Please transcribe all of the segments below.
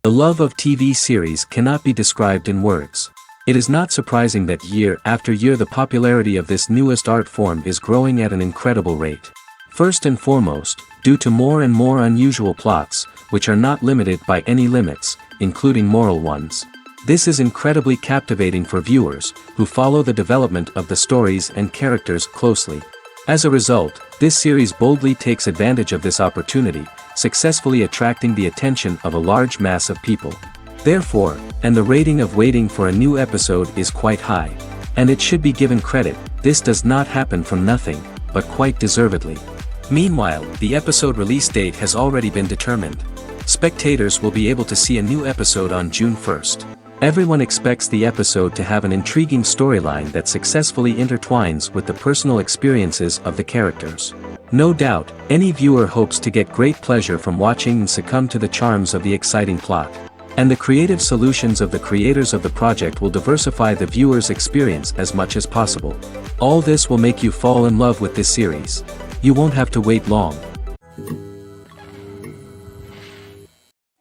The love of TV series cannot be described in words. It is not surprising that year after year the popularity of this newest art form is growing at an incredible rate. First and foremost, due to more and more unusual plots, which are not limited by any limits, including moral ones. This is incredibly captivating for viewers, who follow the development of the stories and characters closely. As a result, this series boldly takes advantage of this opportunity, successfully attracting the attention of a large mass of people. Therefore, and the rating of waiting for a new episode is quite high. And it should be given credit, this does not happen from nothing, but quite deservedly. Meanwhile, the episode release date has already been determined. Spectators will be able to see a new episode on June 1st. Everyone expects the episode to have an intriguing storyline that successfully intertwines with the personal experiences of the characters. No doubt, any viewer hopes to get great pleasure from watching and succumb to the charms of the exciting plot. And the creative solutions of the creators of the project will diversify the viewer's experience as much as possible. All this will make you fall in love with this series. You won't have to wait long.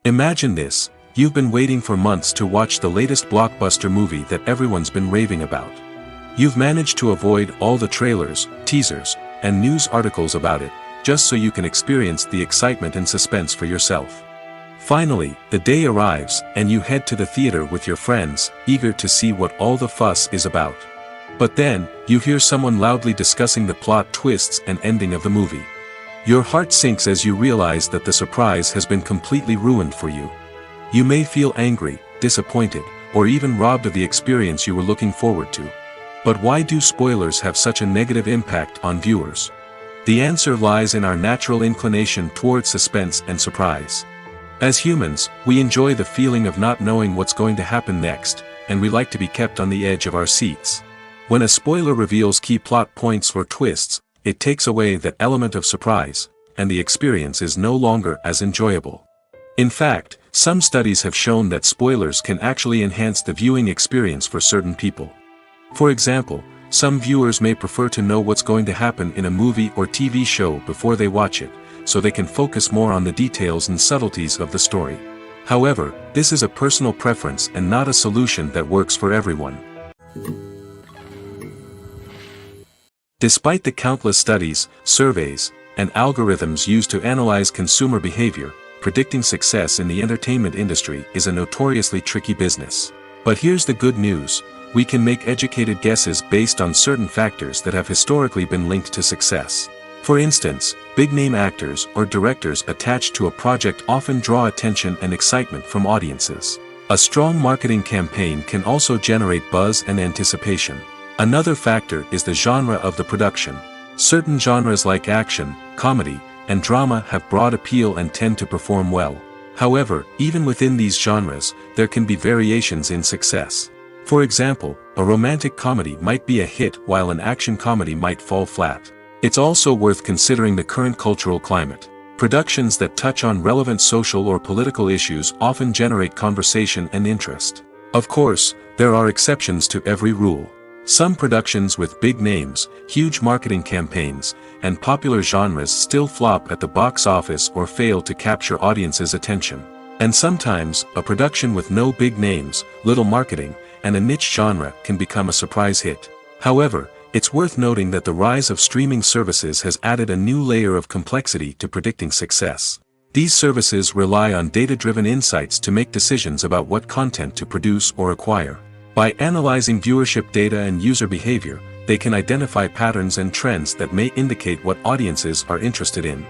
Imagine this. You've been waiting for months to watch the latest blockbuster movie that everyone's been raving about. You've managed to avoid all the trailers, teasers, and news articles about it, just so you can experience the excitement and suspense for yourself. Finally, the day arrives, and you head to the theater with your friends, eager to see what all the fuss is about. But then, you hear someone loudly discussing the plot twists and ending of the movie. Your heart sinks as you realize that the surprise has been completely ruined for you. You may feel angry, disappointed, or even robbed of the experience you were looking forward to. But why do spoilers have such a negative impact on viewers? The answer lies in our natural inclination towards suspense and surprise. As humans, we enjoy the feeling of not knowing what's going to happen next, and we like to be kept on the edge of our seats. When a spoiler reveals key plot points or twists, it takes away that element of surprise, and the experience is no longer as enjoyable. In fact, some studies have shown that spoilers can actually enhance the viewing experience for certain people. For example, some viewers may prefer to know what's going to happen in a movie or TV show before they watch it, so they can focus more on the details and subtleties of the story. However, this is a personal preference and not a solution that works for everyone. Despite the countless studies, surveys, and algorithms used to analyze consumer behavior, predicting success in the entertainment industry is a notoriously tricky business. But here's the good news: we can make educated guesses based on certain factors that have historically been linked to success. For instance, big-name actors or directors attached to a project often draw attention and excitement from audiences. A strong marketing campaign can also generate buzz and anticipation. Another factor is the genre of the production. Certain genres like action, comedy, and drama have broad appeal and tend to perform well. However, even within these genres, there can be variations in success. For example, a romantic comedy might be a hit while an action comedy might fall flat. It's also worth considering the current cultural climate. Productions that touch on relevant social or political issues often generate conversation and interest. Of course, there are exceptions to every rule. Some productions with big names, huge marketing campaigns, and popular genres still flop at the box office or fail to capture audiences' attention. And sometimes, a production with no big names, little marketing, and a niche genre can become a surprise hit. However, it's worth noting that the rise of streaming services has added a new layer of complexity to predicting success. These services rely on data-driven insights to make decisions about what content to produce or acquire. By analyzing viewership data and user behavior, they can identify patterns and trends that may indicate what audiences are interested in.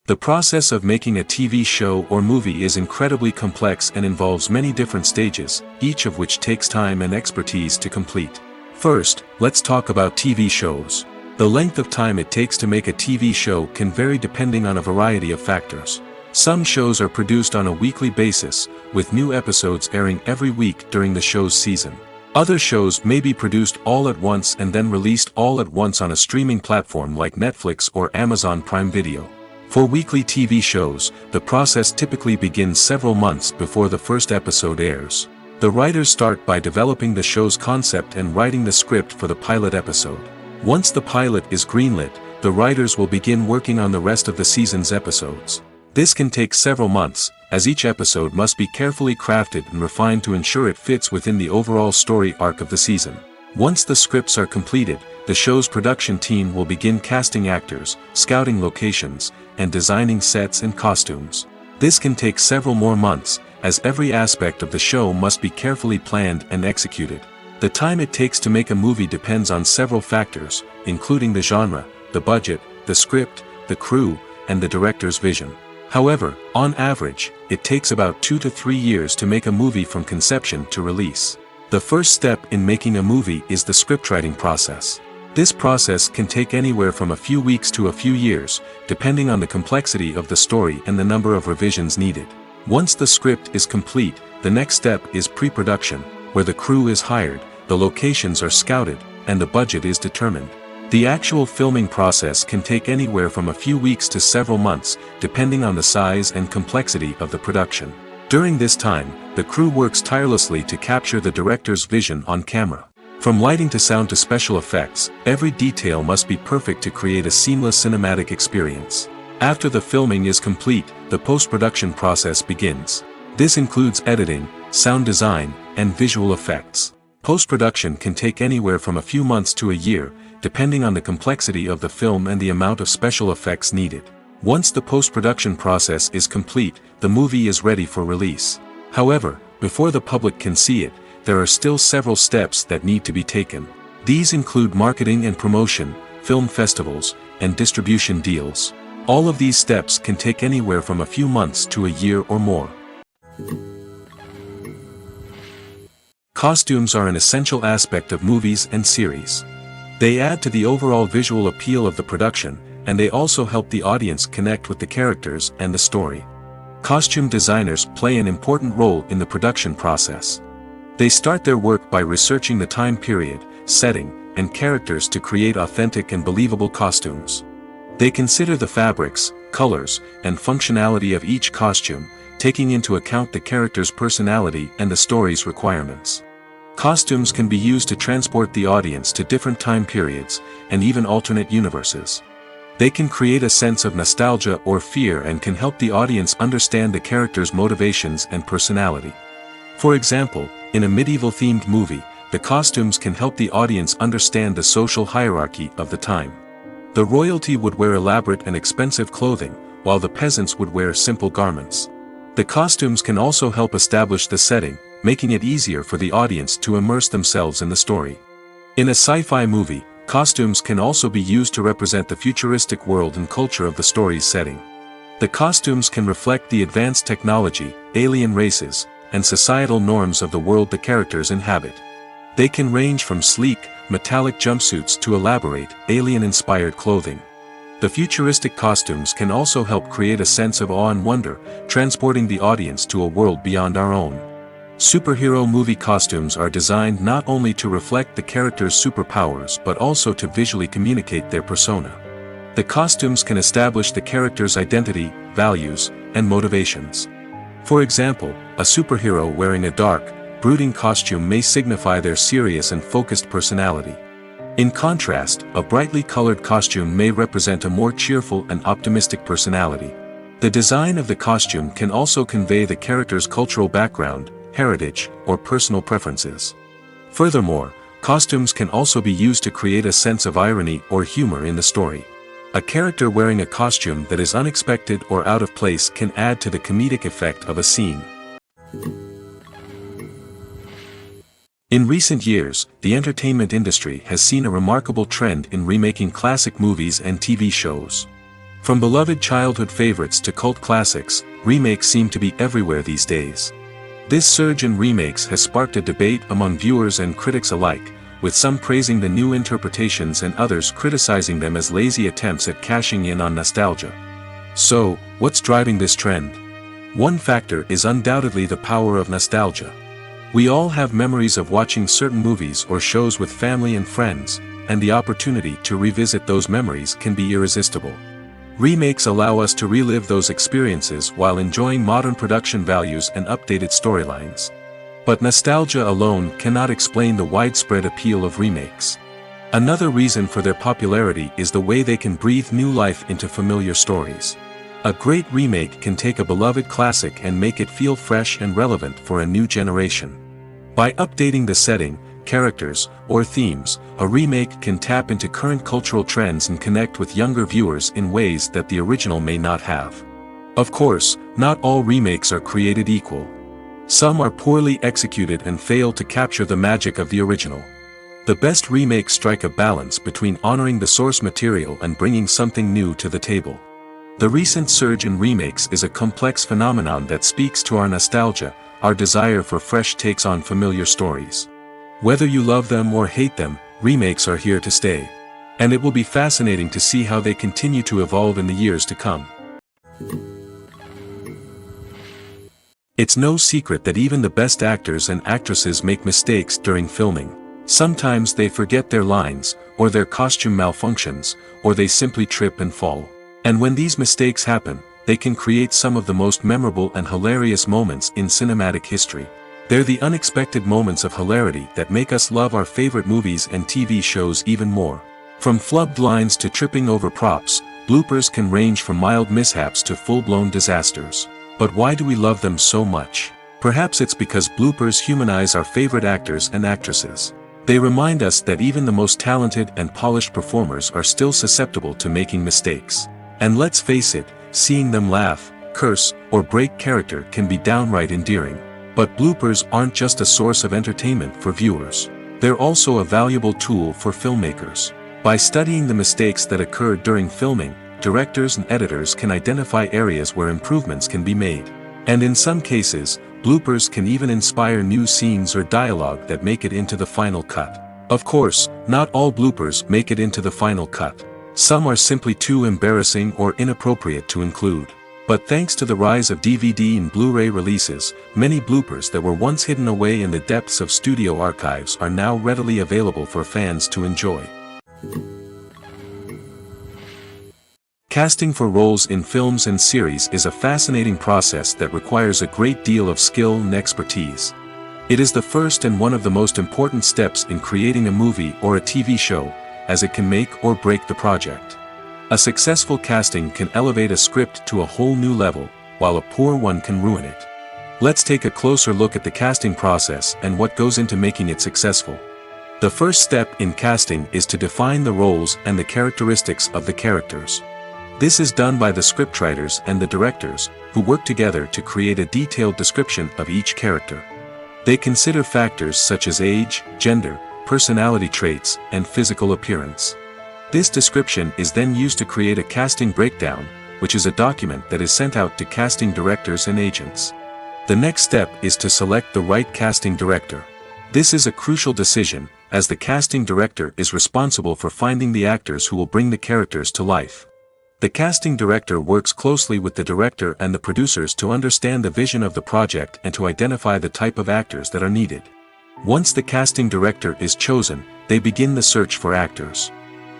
The process of making a TV show or movie is incredibly complex and involves many different stages, each of which takes time and expertise to complete. First, let's talk about TV shows. The length of time it takes to make a TV show can vary depending on a variety of factors. Some shows are produced on a weekly basis, with new episodes airing every week during the show's season. Other shows may be produced all at once and then released all at once on a streaming platform like Netflix or Amazon Prime Video. For weekly TV shows, the process typically begins several months before the first episode airs. The writers start by developing the show's concept and writing the script for the pilot episode. Once the pilot is greenlit, the writers will begin working on the rest of the season's episodes. This can take several months, as each episode must be carefully crafted and refined to ensure it fits within the overall story arc of the season. Once the scripts are completed, the show's production team will begin casting actors, scouting locations, and designing sets and costumes. This can take several more months, as every aspect of the show must be carefully planned and executed. The time it takes to make a movie depends on several factors, including the genre, the budget, the script, the crew, and the director's vision. However, on average, it takes about 2 to 3 years to make a movie from conception to release. The first step in making a movie is the scriptwriting process. This process can take anywhere from a few weeks to a few years, depending on the complexity of the story and the number of revisions needed. Once the script is complete, the next step is pre-production, where the crew is hired, the locations are scouted, and the budget is determined. The actual filming process can take anywhere from a few weeks to several months, depending on the size and complexity of the production. During this time, the crew works tirelessly to capture the director's vision on camera. From lighting to sound to special effects, every detail must be perfect to create a seamless cinematic experience. After the filming is complete, the post-production process begins. This includes editing, sound design, and visual effects. Post-production can take anywhere from a few months to a year, depending on the complexity of the film and the amount of special effects needed. Once the post-production process is complete, the movie is ready for release. However, before the public can see it, there are still several steps that need to be taken. These include marketing and promotion, film festivals, and distribution deals. All of these steps can take anywhere from a few months to a year or more. Costumes are an essential aspect of movies and series. They add to the overall visual appeal of the production, and they also help the audience connect with the characters and the story. Costume designers play an important role in the production process. They start their work by researching the time period, setting, and characters to create authentic and believable costumes. They consider the fabrics, colors, and functionality of each costume, taking into account the character's personality and the story's requirements. Costumes can be used to transport the audience to different time periods, and even alternate universes. They can create a sense of nostalgia or fear and can help the audience understand the character's motivations and personality. For example, in a medieval-themed movie, the costumes can help the audience understand the social hierarchy of the time. The royalty would wear elaborate and expensive clothing, while the peasants would wear simple garments. The costumes can also help establish the setting, making it easier for the audience to immerse themselves in the story. In a sci-fi movie, costumes can also be used to represent the futuristic world and culture of the story's setting. The costumes can reflect the advanced technology, alien races, and societal norms of the world the characters inhabit. They can range from sleek, metallic jumpsuits to elaborate, alien-inspired clothing. The futuristic costumes can also help create a sense of awe and wonder, transporting the audience to a world beyond our own. Superhero movie costumes are designed not only to reflect the character's superpowers but also to visually communicate their persona. The costumes can establish the character's identity, values, and motivations. For example, a superhero wearing a dark, brooding costume may signify their serious and focused personality. In contrast, a brightly colored costume may represent a more cheerful and optimistic personality. The design of the costume can also convey the character's cultural background, heritage, or personal preferences. Furthermore, costumes can also be used to create a sense of irony or humor in the story. A character wearing a costume that is unexpected or out of place can add to the comedic effect of a scene. In recent years, the entertainment industry has seen a remarkable trend in remaking classic movies and TV shows. From beloved childhood favorites to cult classics, remakes seem to be everywhere these days. This surge in remakes has sparked a debate among viewers and critics alike, with some praising the new interpretations and others criticizing them as lazy attempts at cashing in on nostalgia. So, what's driving this trend? One factor is undoubtedly the power of nostalgia. We all have memories of watching certain movies or shows with family and friends, and the opportunity to revisit those memories can be irresistible. Remakes allow us to relive those experiences while enjoying modern production values and updated storylines. But nostalgia alone cannot explain the widespread appeal of remakes. Another reason for their popularity is the way they can breathe new life into familiar stories. A great remake can take a beloved classic and make it feel fresh and relevant for a new generation. By updating the setting, characters, or themes, a remake can tap into current cultural trends and connect with younger viewers in ways that the original may not have. Of course, not all remakes are created equal. Some are poorly executed and fail to capture the magic of the original. The best remakes strike a balance between honoring the source material and bringing something new to the table. The recent surge in remakes is a complex phenomenon that speaks to our nostalgia, our desire for fresh takes on familiar stories. Whether you love them or hate them, remakes are here to stay. And it will be fascinating to see how they continue to evolve in the years to come. It's no secret that even the best actors and actresses make mistakes during filming. Sometimes they forget their lines, or their costume malfunctions, or they simply trip and fall. And when these mistakes happen, they can create some of the most memorable and hilarious moments in cinematic history. They're the unexpected moments of hilarity that make us love our favorite movies and TV shows even more. From flubbed lines to tripping over props, bloopers can range from mild mishaps to full-blown disasters. But why do we love them so much? Perhaps it's because bloopers humanize our favorite actors and actresses. They remind us that even the most talented and polished performers are still susceptible to making mistakes. And let's face it, seeing them laugh, curse, or break character can be downright endearing. But bloopers aren't just a source of entertainment for viewers. They're also a valuable tool for filmmakers. By studying the mistakes that occurred during filming, directors and editors can identify areas where improvements can be made. And in some cases, bloopers can even inspire new scenes or dialogue that make it into the final cut. Of course, not all bloopers make it into the final cut. Some are simply too embarrassing or inappropriate to include. But thanks to the rise of DVD and Blu-ray releases, many bloopers that were once hidden away in the depths of studio archives are now readily available for fans to enjoy. Casting for roles in films and series is a fascinating process that requires a great deal of skill and expertise. It is the first and one of the most important steps in creating a movie or a TV show, as it can make or break the project. A successful casting can elevate a script to a whole new level, while a poor one can ruin it. Let's take a closer look at the casting process and what goes into making it successful. The first step in casting is to define the roles and the characteristics of the characters. This is done by the scriptwriters and the directors, who work together to create a detailed description of each character. They consider factors such as age, gender, personality traits, and physical appearance. This description is then used to create a casting breakdown, which is a document that is sent out to casting directors and agents. The next step is to select the right casting director. This is a crucial decision, as the casting director is responsible for finding the actors who will bring the characters to life. The casting director works closely with the director and the producers to understand the vision of the project and to identify the type of actors that are needed. Once the casting director is chosen, they begin the search for actors.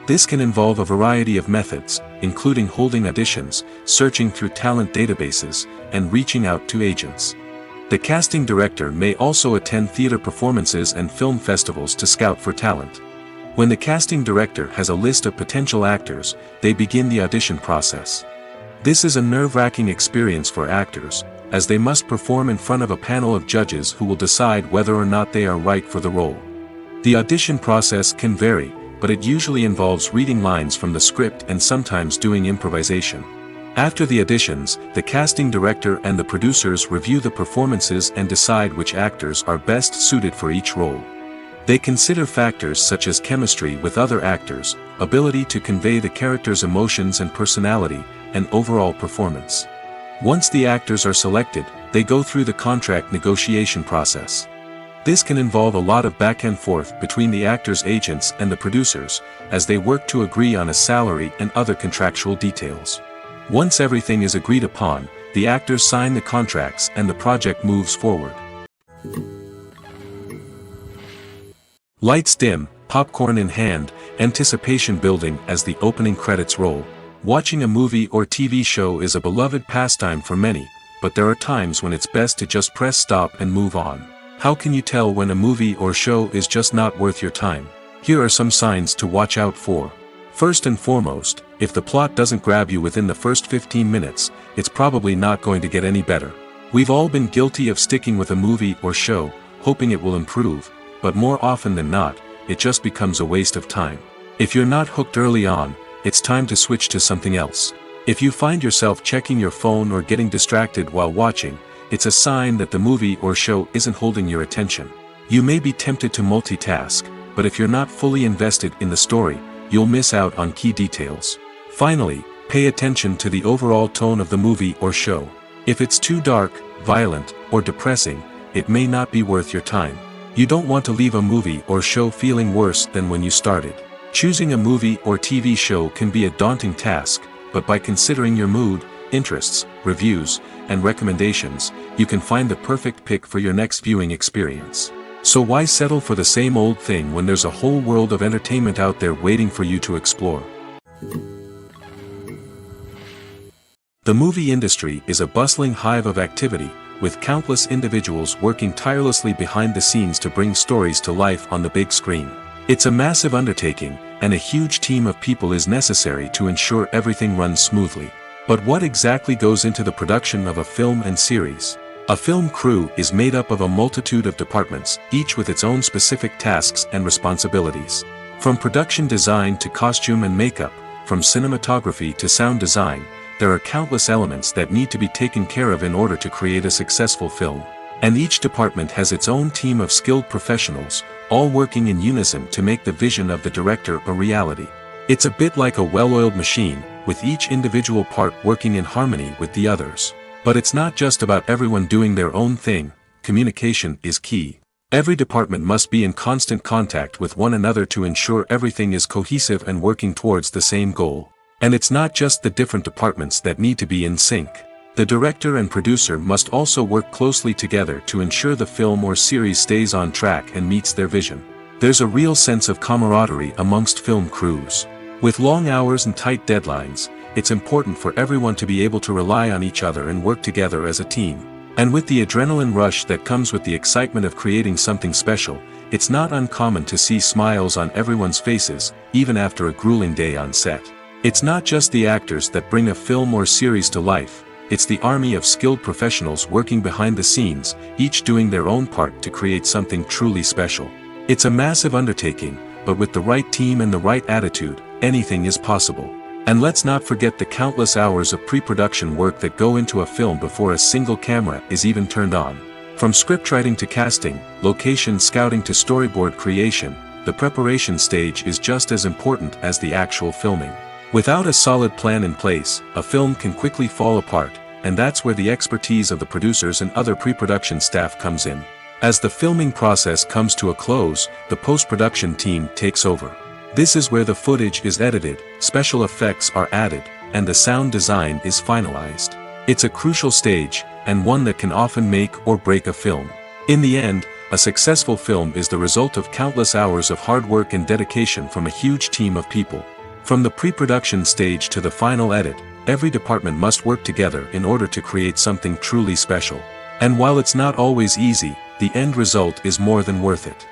This can involve a variety of methods, including holding auditions, searching through talent databases, and reaching out to agents. The casting director may also attend theater performances and film festivals to scout for talent. When the casting director has a list of potential actors, they begin the audition process. This is a nerve-wracking experience for actors, as they must perform in front of a panel of judges who will decide whether or not they are right for the role. The audition process can vary, but it usually involves reading lines from the script and sometimes doing improvisation. After the auditions, the casting director and the producers review the performances and decide which actors are best suited for each role. They consider factors such as chemistry with other actors, ability to convey the character's emotions and personality, and overall performance. Once the actors are selected, they go through the contract negotiation process. This can involve a lot of back and forth between the actors' agents and the producers, as they work to agree on a salary and other contractual details. Once everything is agreed upon, the actors sign the contracts and the project moves forward. Lights dim, popcorn in hand, anticipation building as the opening credits roll. Watching a movie or TV show is a beloved pastime for many, but there are times when it's best to just press stop and move on. How can you tell when a movie or show is just not worth your time? Here are some signs to watch out for. First and foremost, if the plot doesn't grab you within the first 15 minutes, it's probably not going to get any better. We've all been guilty of sticking with a movie or show, hoping it will improve, but more often than not, it just becomes a waste of time. If you're not hooked early on, it's time to switch to something else. If you find yourself checking your phone or getting distracted while watching, it's a sign that the movie or show isn't holding your attention. You may be tempted to multitask, but if you're not fully invested in the story, you'll miss out on key details. Finally, pay attention to the overall tone of the movie or show. If it's too dark, violent, or depressing, it may not be worth your time. You don't want to leave a movie or show feeling worse than when you started. Choosing a movie or TV show can be a daunting task, but by considering your mood, interests, reviews, and recommendations, you can find the perfect pick for your next viewing experience. So why settle for the same old thing when there's a whole world of entertainment out there waiting for you to explore? The movie industry is a bustling hive of activity, with countless individuals working tirelessly behind the scenes to bring stories to life on the big screen. It's a massive undertaking, and a huge team of people is necessary to ensure everything runs smoothly. But what exactly goes into the production of a film and series? A film crew is made up of a multitude of departments, each with its own specific tasks and responsibilities. From production design to costume and makeup, from cinematography to sound design, there are countless elements that need to be taken care of in order to create a successful film. And each department has its own team of skilled professionals, all working in unison to make the vision of the director a reality. It's a bit like a well-oiled machine, with each individual part working in harmony with the others. But it's not just about everyone doing their own thing. Communication is key. Every department must be in constant contact with one another to ensure everything is cohesive and working towards the same goal. And it's not just the different departments that need to be in sync. The director and producer must also work closely together to ensure the film or series stays on track and meets their vision. There's a real sense of camaraderie amongst film crews. With long hours and tight deadlines, it's important for everyone to be able to rely on each other and work together as a team. And with the adrenaline rush that comes with the excitement of creating something special, it's not uncommon to see smiles on everyone's faces, even after a grueling day on set. It's not just the actors that bring a film or series to life, it's the army of skilled professionals working behind the scenes, each doing their own part to create something truly special. It's a massive undertaking, but with the right team and the right attitude, anything is possible. And let's not forget the countless hours of pre-production work that go into a film before a single camera is even turned on. From scriptwriting to casting, location scouting to storyboard creation, the preparation stage is just as important as the actual filming. Without a solid plan in place, a film can quickly fall apart, and that's where the expertise of the producers and other pre-production staff comes in. As the filming process comes to a close, the post-production team takes over. This is where the footage is edited, special effects are added, and the sound design is finalized. It's a crucial stage, and one that can often make or break a film. In the end, a successful film is the result of countless hours of hard work and dedication from a huge team of people. From the pre-production stage to the final edit, every department must work together in order to create something truly special. And while it's not always easy, the end result is more than worth it.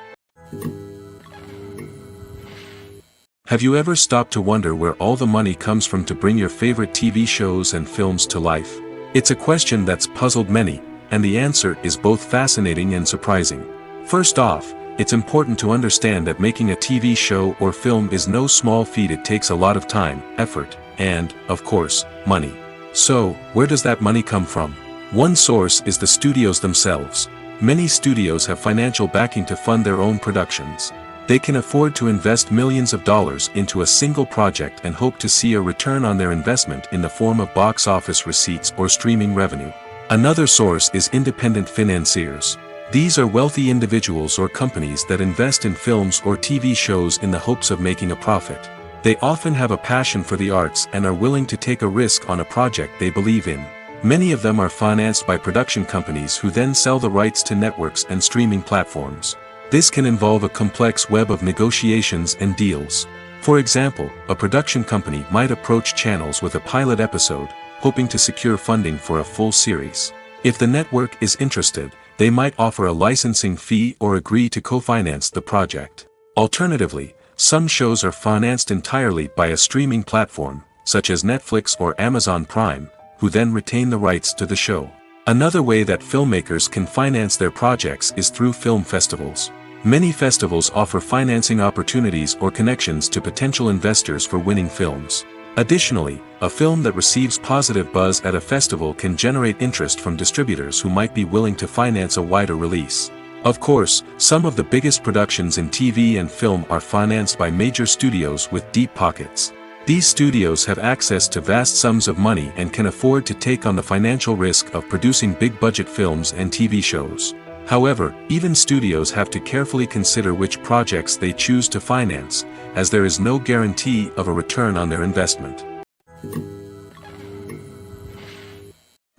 Have you ever stopped to wonder where all the money comes from to bring your favorite TV shows and films to life? It's a question that's puzzled many, and the answer is both fascinating and surprising. First off, it's important to understand that making a TV show or film is no small feat. It takes a lot of time, effort, and, of course, money. So, where does that money come from? One source is the studios themselves. Many studios have financial backing to fund their own productions. They can afford to invest millions of dollars into a single project and hope to see a return on their investment in the form of box office receipts or streaming revenue. Another source is independent financiers. These are wealthy individuals or companies that invest in films or TV shows in the hopes of making a profit. They often have a passion for the arts and are willing to take a risk on a project they believe in. Many of them are financed by production companies who then sell the rights to networks and streaming platforms. This can involve a complex web of negotiations and deals. For example, a production company might approach channels with a pilot episode, hoping to secure funding for a full series. If the network is interested, they might offer a licensing fee or agree to co-finance the project. Alternatively, Some shows are financed entirely by a streaming platform, such as Netflix or Amazon Prime, who then retain the rights to the show. Another way that filmmakers can finance their projects is through film festivals. Many festivals offer financing opportunities or connections to potential investors for winning films. Additionally, a film that receives positive buzz at a festival can generate interest from distributors who might be willing to finance a wider release. Of course, some of the biggest productions in TV and film are financed by major studios with deep pockets. These studios have access to vast sums of money and can afford to take on the financial risk of producing big-budget films and TV shows. However, even studios have to carefully consider which projects they choose to finance, as there is no guarantee of a return on their investment.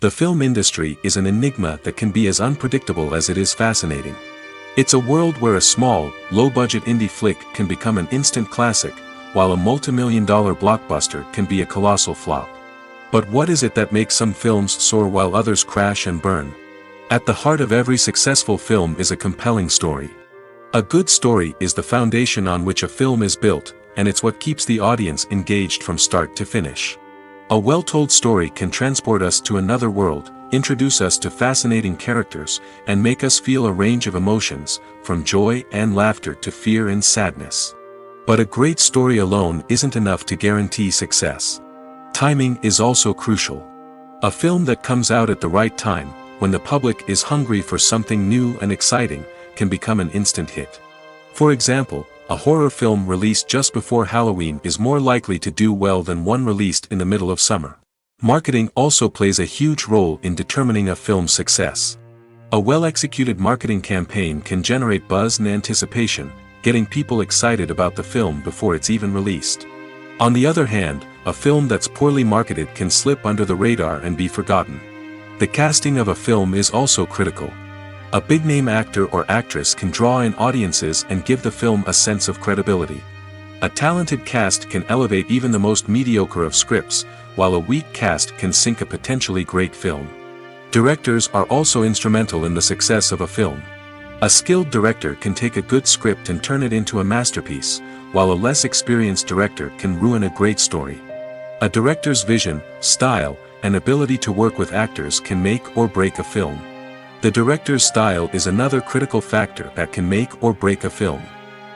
The film industry is an enigma that can be as unpredictable as it is fascinating. It's a world where a small, low-budget indie flick can become an instant classic, while a multi-million-dollar blockbuster can be a colossal flop. But what is it that makes some films soar while others crash and burn? At the heart of every successful film is a compelling story. A good story is the foundation on which a film is built, and it's what keeps the audience engaged from start to finish. A well-told story can transport us to another world, introduce us to fascinating characters, and make us feel a range of emotions, from joy and laughter to fear and sadness. But a great story alone isn't enough to guarantee success. Timing is also crucial. A film that comes out at the right time, when the public is hungry for something new and exciting, can become an instant hit. For example, a horror film released just before Halloween is more likely to do well than one released in the middle of summer. Marketing also plays a huge role in determining a film's success. A well-executed marketing campaign can generate buzz and anticipation, getting people excited about the film before it's even released. On the other hand, a film that's poorly marketed can slip under the radar and be forgotten. The casting of a film is also critical. A big-name actor or actress can draw in audiences and give the film a sense of credibility. A talented cast can elevate even the most mediocre of scripts, while a weak cast can sink a potentially great film. Directors are also instrumental in the success of a film. A skilled director can take a good script and turn it into a masterpiece, while a less experienced director can ruin a great story. A director's vision, style, and ability to work with actors can make or break a film. The director's style is another critical factor that can make or break a film.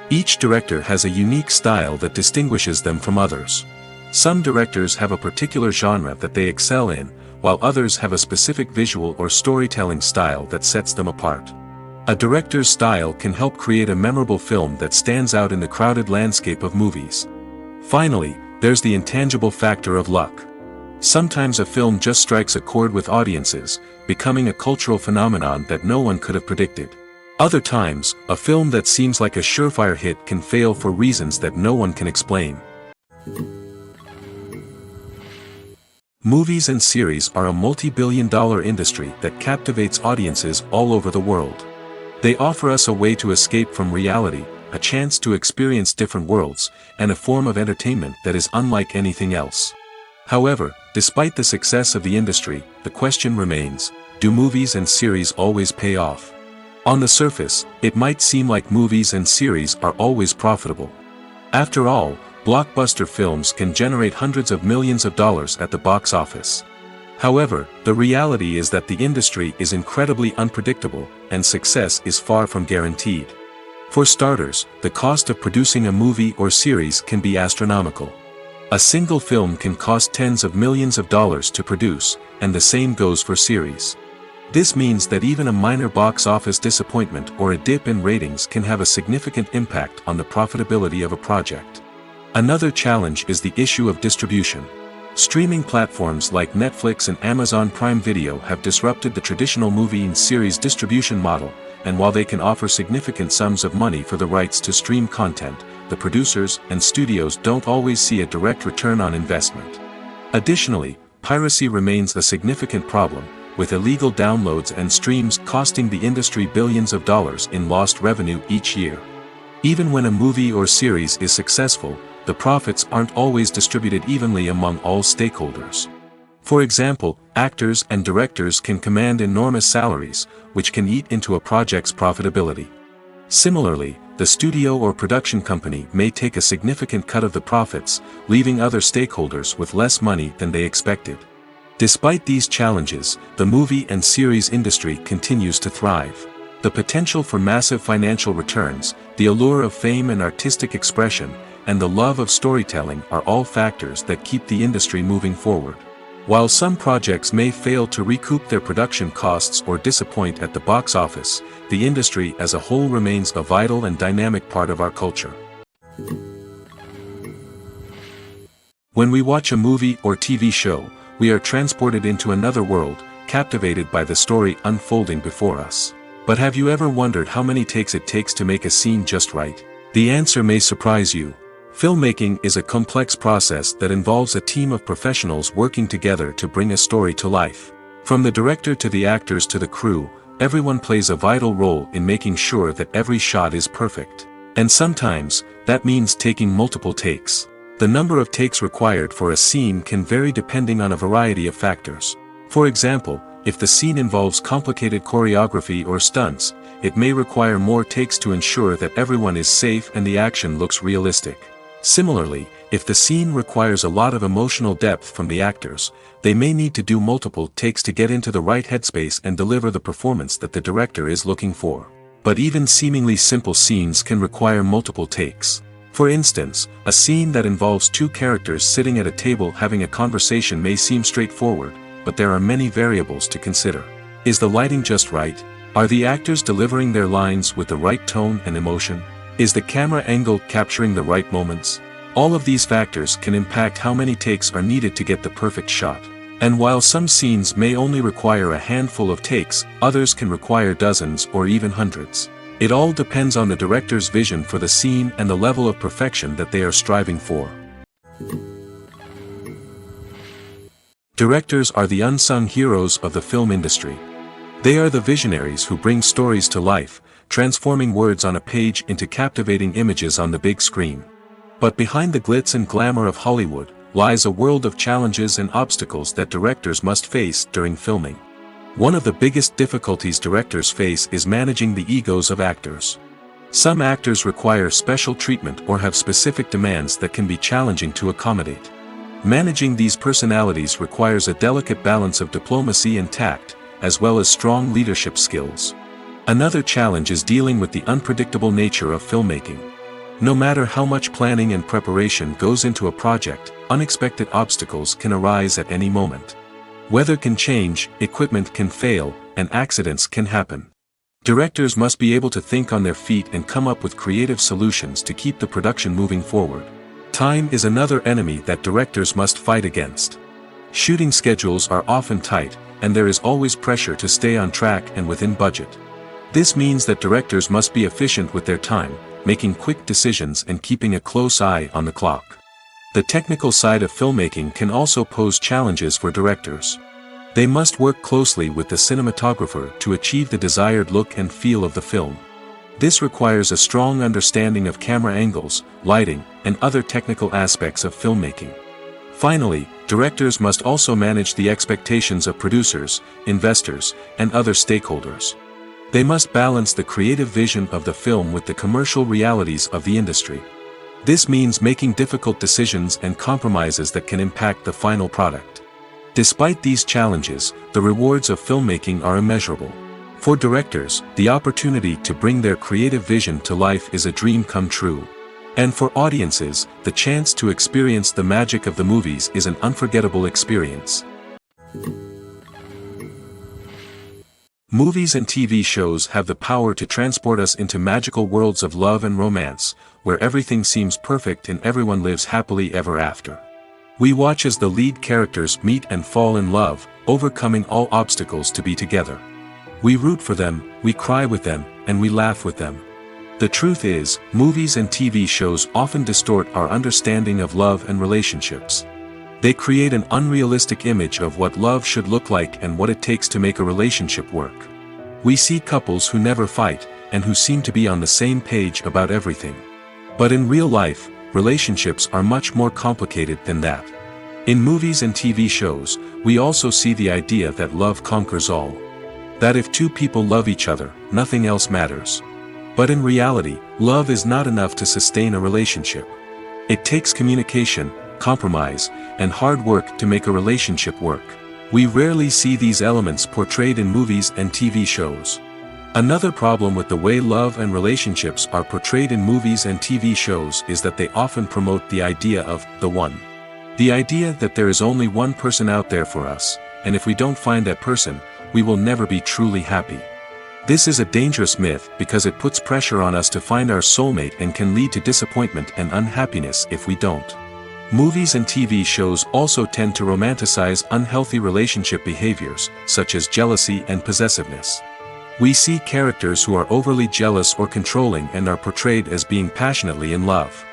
Each director has a unique style that distinguishes them from others. Some directors have a particular genre that they excel in, while others have a specific visual or storytelling style that sets them apart. A director's style can help create a memorable film that stands out in the crowded landscape of movies. Finally, there's the intangible factor of luck. Sometimes a film just strikes a chord with audiences, becoming a cultural phenomenon that no one could have predicted. Other times, a film that seems like a surefire hit can fail for reasons that no one can explain. Movies and series are a multi-billion-dollar industry that captivates audiences all over the world. They offer us a way to escape from reality, a chance to experience different worlds, and a form of entertainment that is unlike anything else. However, despite the success of the industry, the question remains, do movies and series always pay off? On the surface, it might seem like movies and series are always profitable. After all, blockbuster films can generate hundreds of millions of dollars at the box office. However, the reality is that the industry is incredibly unpredictable, and success is far from guaranteed. For starters, the cost of producing a movie or series can be astronomical. A single film can cost tens of millions of dollars to produce, and the same goes for series. This means that even a minor box office disappointment or a dip in ratings can have a significant impact on the profitability of a project. Another challenge is the issue of distribution. Streaming platforms like Netflix and Amazon Prime Video have disrupted the traditional movie and series distribution model, and while they can offer significant sums of money for the rights to stream content, the producers and studios don't always see a direct return on investment. Additionally, piracy remains a significant problem, with illegal downloads and streams costing the industry billions of dollars in lost revenue each year. Even when a movie or series is successful, the profits aren't always distributed evenly among all stakeholders. For example, actors and directors can command enormous salaries, which can eat into a project's profitability. Similarly, the the studio or production company may take a significant cut of the profits, leaving other stakeholders with less money than they expected. Despite these challenges, the movie and series industry continues to thrive. The potential for massive financial returns, the allure of fame and artistic expression, and the love of storytelling are all factors that keep the industry moving forward. While some projects may fail to recoup their production costs or disappoint at the box office, the industry as a whole remains a vital and dynamic part of our culture. When we watch a movie or TV show, we are transported into another world, captivated by the story unfolding before us. But have you ever wondered how many takes it takes to make a scene just right? The answer may surprise you. Filmmaking is a complex process that involves a team of professionals working together to bring a story to life. From the director to the actors to the crew, everyone plays a vital role in making sure that every shot is perfect. And sometimes, that means taking multiple takes. The number of takes required for a scene can vary depending on a variety of factors. For example, if the scene involves complicated choreography or stunts, it may require more takes to ensure that everyone is safe and the action looks realistic. Similarly, if the scene requires a lot of emotional depth from the actors, they may need to do multiple takes to get into the right headspace and deliver the performance that the director is looking for. But even seemingly simple scenes can require multiple takes. For instance, a scene that involves two characters sitting at a table having a conversation may seem straightforward, but there are many variables to consider. Is the lighting just right? Are the actors delivering their lines with the right tone and emotion? Is the camera angle capturing the right moments? All of these factors can impact how many takes are needed to get the perfect shot. And while some scenes may only require a handful of takes, others can require dozens or even hundreds. It all depends on the director's vision for the scene and the level of perfection that they are striving for. Directors are the unsung heroes of the film industry. They are the visionaries who bring stories to life, transforming words on a page into captivating images on the big screen. But behind the glitz and glamour of Hollywood, lies a world of challenges and obstacles that directors must face during filming. One of the biggest difficulties directors face is managing the egos of actors. Some actors require special treatment or have specific demands that can be challenging to accommodate. Managing these personalities requires a delicate balance of diplomacy and tact, as well as strong leadership skills. Another challenge is dealing with the unpredictable nature of filmmaking. No matter how much planning and preparation goes into a project, unexpected obstacles can arise at any moment. Weather can change, equipment can fail, and accidents can happen. Directors must be able to think on their feet and come up with creative solutions to keep the production moving forward. Time is another enemy that directors must fight against. Shooting schedules are often tight, and there is always pressure to stay on track and within budget. This means that directors must be efficient with their time, making quick decisions and keeping a close eye on the clock. The technical side of filmmaking can also pose challenges for directors. They must work closely with the cinematographer to achieve the desired look and feel of the film. This requires a strong understanding of camera angles, lighting, and other technical aspects of filmmaking. Finally, directors must also manage the expectations of producers, investors, and other stakeholders. They must balance the creative vision of the film with the commercial realities of the industry. This means making difficult decisions and compromises that can impact the final product. Despite these challenges, the rewards of filmmaking are immeasurable. For directors, the opportunity to bring their creative vision to life is a dream come true. And for audiences, the chance to experience the magic of the movies is an unforgettable experience. Movies and TV shows have the power to transport us into magical worlds of love and romance, where everything seems perfect and everyone lives happily ever after. We watch as the lead characters meet and fall in love, overcoming all obstacles to be together. We root for them, we cry with them, and we laugh with them. The truth is, movies and TV shows often distort our understanding of love and relationships. They create an unrealistic image of what love should look like and what it takes to make a relationship work. We see couples who never fight, and who seem to be on the same page about everything. But in real life, relationships are much more complicated than that. In movies and TV shows, we also see the idea that love conquers all. That if two people love each other, nothing else matters. But in reality, love is not enough to sustain a relationship. It takes communication, compromise, and hard work to make a relationship work. We rarely see these elements portrayed in movies and TV shows. Another problem with the way love and relationships are portrayed in movies and TV shows is that they often promote the idea of the one. The idea that there is only one person out there for us, and if we don't find that person, we will never be truly happy. This is a dangerous myth because it puts pressure on us to find our soulmate and can lead to disappointment and unhappiness if we don't. Movies and TV shows also tend to romanticize unhealthy relationship behaviors, such as jealousy and possessiveness. We see characters who are overly jealous or controlling and are portrayed as being passionately in love.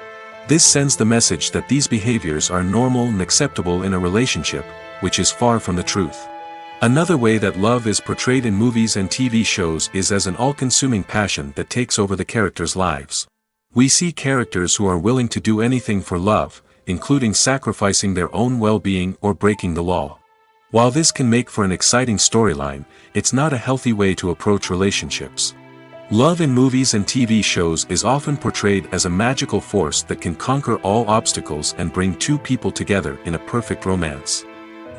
This sends the message that these behaviors are normal and acceptable in a relationship, which is far from the truth. Another way that love is portrayed in movies and TV shows is as an all-consuming passion that takes over the characters' lives. We see characters who are willing to do anything for love, including sacrificing their own well-being or breaking the law. While this can make for an exciting storyline, it's not a healthy way to approach relationships. Love in movies and TV shows is often portrayed as a magical force that can conquer all obstacles and bring two people together in a perfect romance.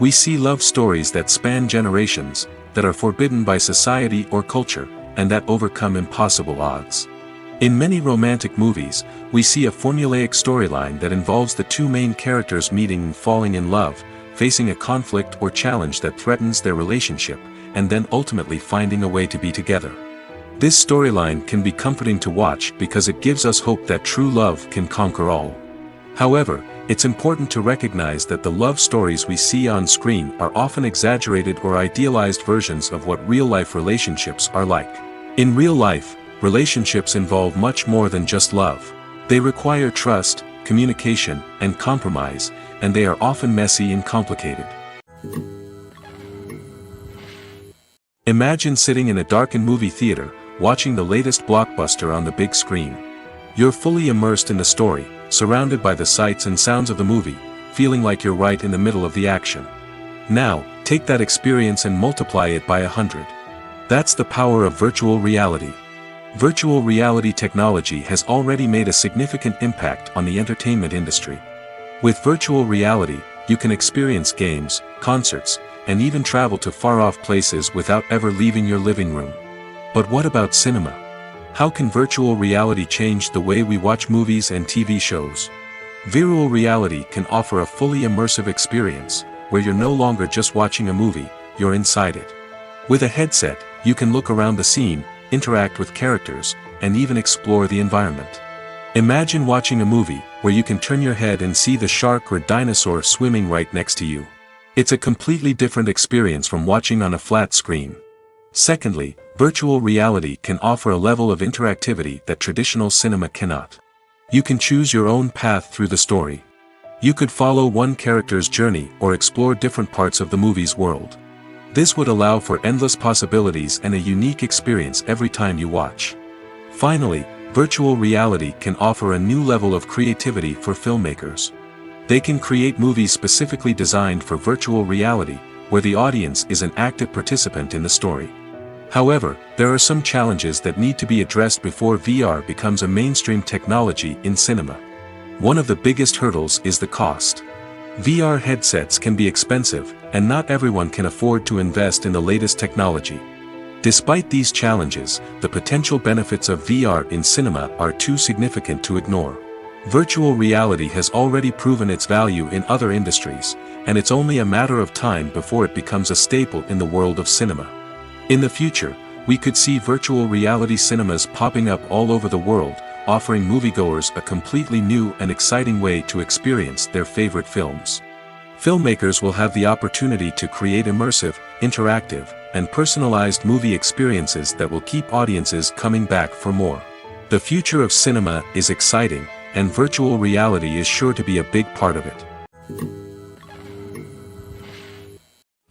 We see love stories that span generations, that are forbidden by society or culture, and that overcome impossible odds. In many romantic movies, we see a formulaic storyline that involves the two main characters meeting and falling in love, facing a conflict or challenge that threatens their relationship, and then ultimately finding a way to be together. This storyline can be comforting to watch because it gives us hope that true love can conquer all. However, it's important to recognize that the love stories we see on screen are often exaggerated or idealized versions of what real-life relationships are like. In real life, relationships involve much more than just love. They require trust, communication, and compromise, and they are often messy and complicated. Imagine sitting in a darkened movie theater, watching the latest blockbuster on the big screen. You're fully immersed in the story, surrounded by the sights and sounds of the movie, feeling like you're right in the middle of the action. Now, take that experience and multiply it by 100. That's the power of virtual reality. Virtual reality technology has already made a significant impact on the entertainment industry. With virtual reality, you can experience games, concerts, and even travel to far-off places without ever leaving your living room. But what about cinema? How can virtual reality change the way we watch movies and TV shows? Virtual reality can offer a fully immersive experience, where you're no longer just watching a movie, you're inside it. With a headset, you can look around the scene, interact with characters, and even explore the environment. Imagine watching a movie, where you can turn your head and see the shark or dinosaur swimming right next to you. It's a completely different experience from watching on a flat screen. Secondly, virtual reality can offer a level of interactivity that traditional cinema cannot. You can choose your own path through the story. You could follow one character's journey or explore different parts of the movie's world. This would allow for endless possibilities and a unique experience every time you watch. Finally, virtual reality can offer a new level of creativity for filmmakers. They can create movies specifically designed for virtual reality, where the audience is an active participant in the story. However, there are some challenges that need to be addressed before VR becomes a mainstream technology in cinema. One of the biggest hurdles is the cost. VR headsets can be expensive, and not everyone can afford to invest in the latest technology. Despite these challenges, the potential benefits of VR in cinema are too significant to ignore. Virtual reality has already proven its value in other industries, and it's only a matter of time before it becomes a staple in the world of cinema. In the future, we could see virtual reality cinemas popping up all over the world, offering moviegoers a completely new and exciting way to experience their favorite films. Filmmakers will have the opportunity to create immersive, interactive, and personalized movie experiences that will keep audiences coming back for more. The future of cinema is exciting, and virtual reality is sure to be a big part of it.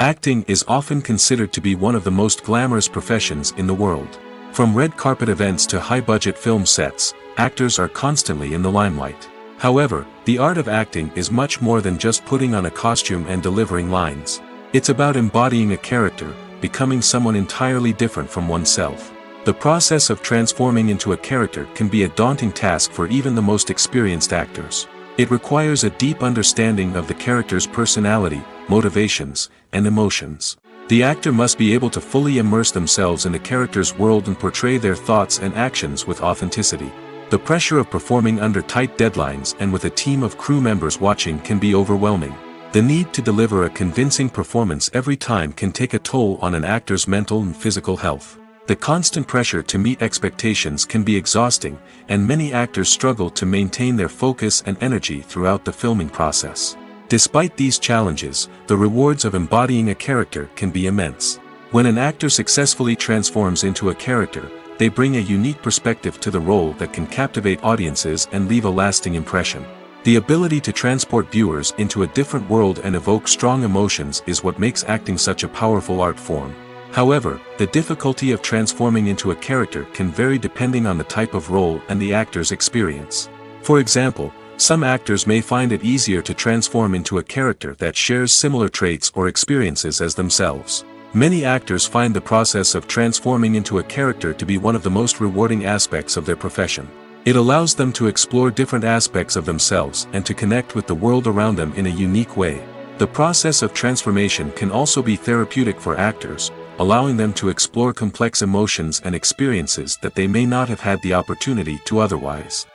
Acting is often considered to be one of the most glamorous professions in the world. From red carpet events to high-budget film sets, actors are constantly in the limelight. However, the art of acting is much more than just putting on a costume and delivering lines. It's about embodying a character, becoming someone entirely different from oneself. The process of transforming into a character can be a daunting task for even the most experienced actors. It requires a deep understanding of the character's personality, motivations, and emotions. The actor must be able to fully immerse themselves in the character's world and portray their thoughts and actions with authenticity. The pressure of performing under tight deadlines and with a team of crew members watching can be overwhelming. The need to deliver a convincing performance every time can take a toll on an actor's mental and physical health. The constant pressure to meet expectations can be exhausting, and many actors struggle to maintain their focus and energy throughout the filming process. Despite these challenges, the rewards of embodying a character can be immense. When an actor successfully transforms into a character, they bring a unique perspective to the role that can captivate audiences and leave a lasting impression. The ability to transport viewers into a different world and evoke strong emotions is what makes acting such a powerful art form. However, the difficulty of transforming into a character can vary depending on the type of role and the actor's experience. For example, some actors may find it easier to transform into a character that shares similar traits or experiences as themselves. Many actors find the process of transforming into a character to be one of the most rewarding aspects of their profession. It allows them to explore different aspects of themselves and to connect with the world around them in a unique way. The process of transformation can also be therapeutic for actors, allowing them to explore complex emotions and experiences that they may not have had the opportunity to otherwise.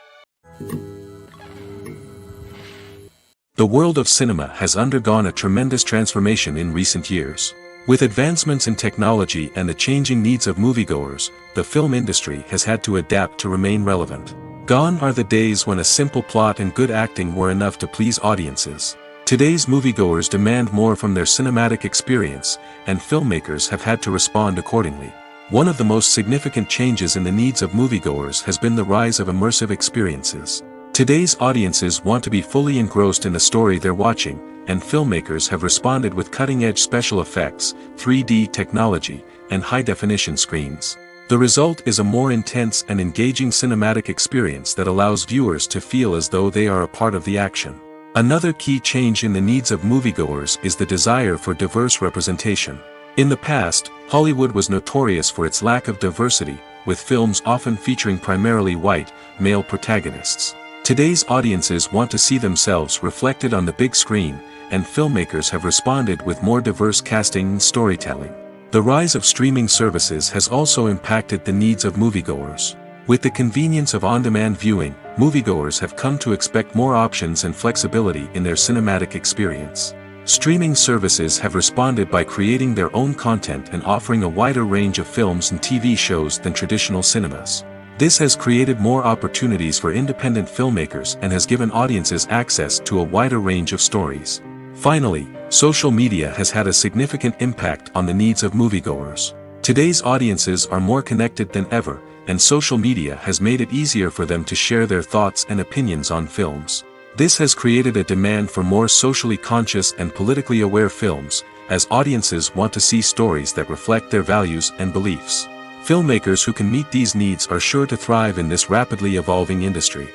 The world of cinema has undergone a tremendous transformation in recent years. With advancements in technology and the changing needs of moviegoers, the film industry has had to adapt to remain relevant. Gone are the days when a simple plot and good acting were enough to please audiences. Today's moviegoers demand more from their cinematic experience, and filmmakers have had to respond accordingly. One of the most significant changes in the needs of moviegoers has been the rise of immersive experiences. Today's audiences want to be fully engrossed in the story they're watching, and filmmakers have responded with cutting-edge special effects, 3D technology, and high-definition screens. The result is a more intense and engaging cinematic experience that allows viewers to feel as though they are a part of the action. Another key change in the needs of moviegoers is the desire for diverse representation. In the past, Hollywood was notorious for its lack of diversity, with films often featuring primarily white, male protagonists. Today's audiences want to see themselves reflected on the big screen, and filmmakers have responded with more diverse casting and storytelling. The rise of streaming services has also impacted the needs of moviegoers. With the convenience of on-demand viewing, moviegoers have come to expect more options and flexibility in their cinematic experience. Streaming services have responded by creating their own content and offering a wider range of films and TV shows than traditional cinemas. This has created more opportunities for independent filmmakers and has given audiences access to a wider range of stories. Finally, social media has had a significant impact on the needs of moviegoers. Today's audiences are more connected than ever, and social media has made it easier for them to share their thoughts and opinions on films. This has created a demand for more socially conscious and politically aware films, as audiences want to see stories that reflect their values and beliefs. Filmmakers who can meet these needs are sure to thrive in this rapidly evolving industry.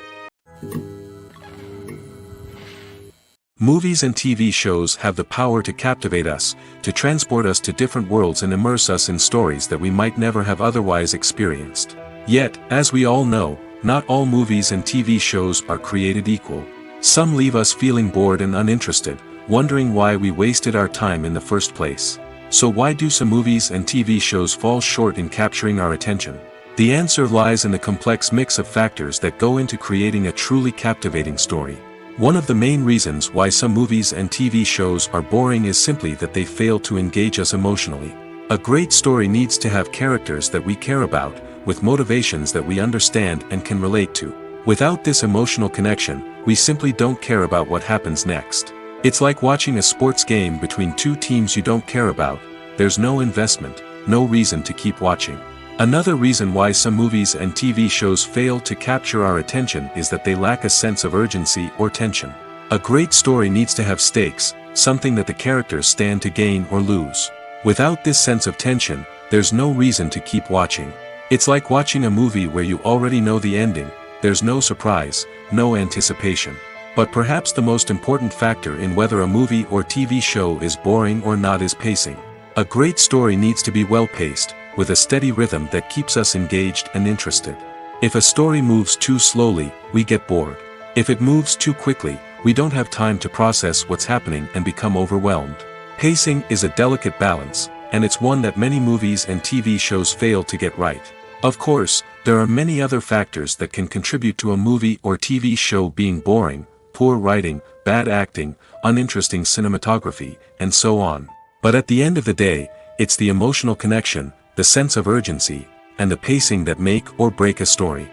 Movies and TV shows have the power to captivate us, to transport us to different worlds and immerse us in stories that we might never have otherwise experienced. Yet, as we all know, not all movies and TV shows are created equal. Some leave us feeling bored and uninterested, wondering why we wasted our time in the first place. So why do some movies and TV shows fall short in capturing our attention? The answer lies in the complex mix of factors that go into creating a truly captivating story. One of the main reasons why some movies and TV shows are boring is simply that they fail to engage us emotionally. A great story needs to have characters that we care about, with motivations that we understand and can relate to. Without this emotional connection, we simply don't care about what happens next. It's like watching a sports game between two teams you don't care about. There's no investment, no reason to keep watching. Another reason why some movies and TV shows fail to capture our attention is that they lack a sense of urgency or tension. A great story needs to have stakes, something that the characters stand to gain or lose. Without this sense of tension, there's no reason to keep watching. It's like watching a movie where you already know the ending. There's no surprise, no anticipation. But perhaps the most important factor in whether a movie or TV show is boring or not is pacing. A great story needs to be well-paced, with a steady rhythm that keeps us engaged and interested. If a story moves too slowly, we get bored. If it moves too quickly, we don't have time to process what's happening and become overwhelmed. Pacing is a delicate balance, and it's one that many movies and TV shows fail to get right. Of course, there are many other factors that can contribute to a movie or TV show being boring: poor writing, bad acting, uninteresting cinematography, and so on. But at the end of the day, it's the emotional connection, the sense of urgency, and the pacing that make or break a story.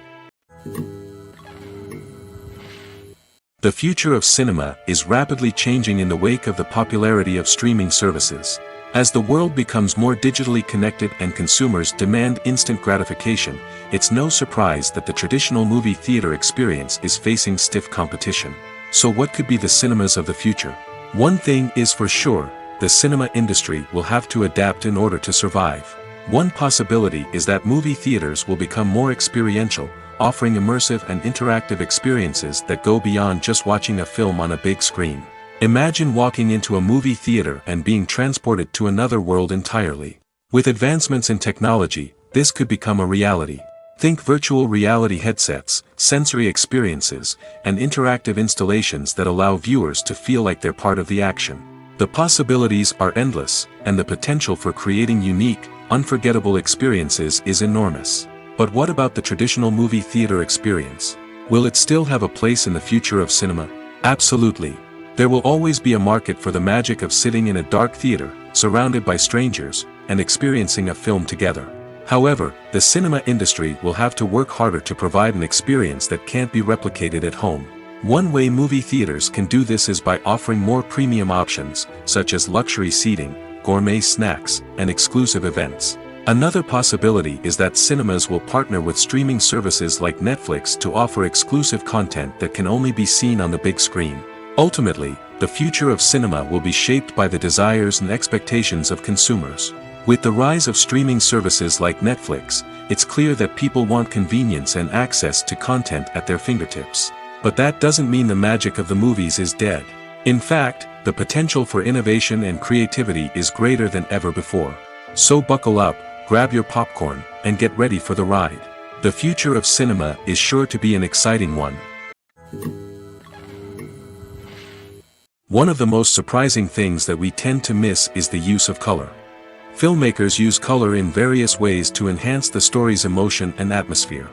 The future of cinema is rapidly changing in the wake of the popularity of streaming services. As the world becomes more digitally connected and consumers demand instant gratification, it's no surprise that the traditional movie theater experience is facing stiff competition. So what could be the cinemas of the future? One thing is for sure: the cinema industry will have to adapt in order to survive. One possibility is that movie theaters will become more experiential, offering immersive and interactive experiences that go beyond just watching a film on a big screen. Imagine walking into a movie theater and being transported to another world entirely. With advancements in technology, this could become a reality. Think virtual reality headsets, sensory experiences, and interactive installations that allow viewers to feel like they're part of the action. The possibilities are endless, and the potential for creating unique, unforgettable experiences is enormous. But what about the traditional movie theater experience? Will it still have a place in the future of cinema? Absolutely. There will always be a market for the magic of sitting in a dark theater, surrounded by strangers, and experiencing a film together. However, the cinema industry will have to work harder to provide an experience that can't be replicated at home. One way movie theaters can do this is by offering more premium options, such as luxury seating, gourmet snacks, and exclusive events. Another possibility is that cinemas will partner with streaming services like Netflix to offer exclusive content that can only be seen on the big screen. Ultimately, the future of cinema will be shaped by the desires and expectations of consumers. With the rise of streaming services like Netflix, it's clear that people want convenience and access to content at their fingertips. But that doesn't mean the magic of the movies is dead. In fact, the potential for innovation and creativity is greater than ever before. So buckle up, grab your popcorn, and get ready for the ride. The future of cinema is sure to be an exciting one. One of the most surprising things that we tend to miss is the use of color. Filmmakers use color in various ways to enhance the story's emotion and atmosphere.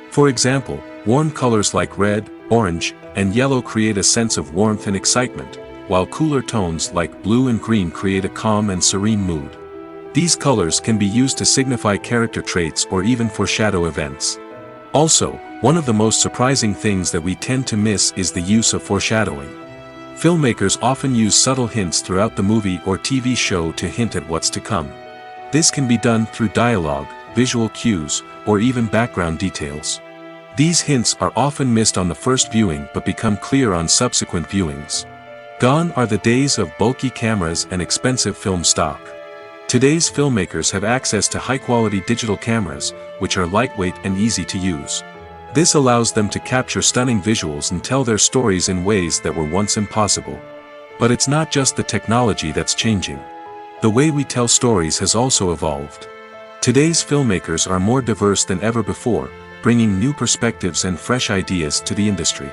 For example, warm colors like red, orange, and yellow create a sense of warmth and excitement, while cooler tones like blue and green create a calm and serene mood. These colors can be used to signify character traits or even foreshadow events. Also, one of the most surprising things that we tend to miss is the use of foreshadowing. Filmmakers often use subtle hints throughout the movie or TV show to hint at what's to come. This can be done through dialogue, visual cues, or even background details. These hints are often missed on the first viewing but become clear on subsequent viewings. Gone are the days of bulky cameras and expensive film stock. Today's filmmakers have access to high-quality digital cameras, which are lightweight and easy to use. This allows them to capture stunning visuals and tell their stories in ways that were once impossible. But it's not just the technology that's changing. The way we tell stories has also evolved. Today's filmmakers are more diverse than ever before, bringing new perspectives and fresh ideas to the industry.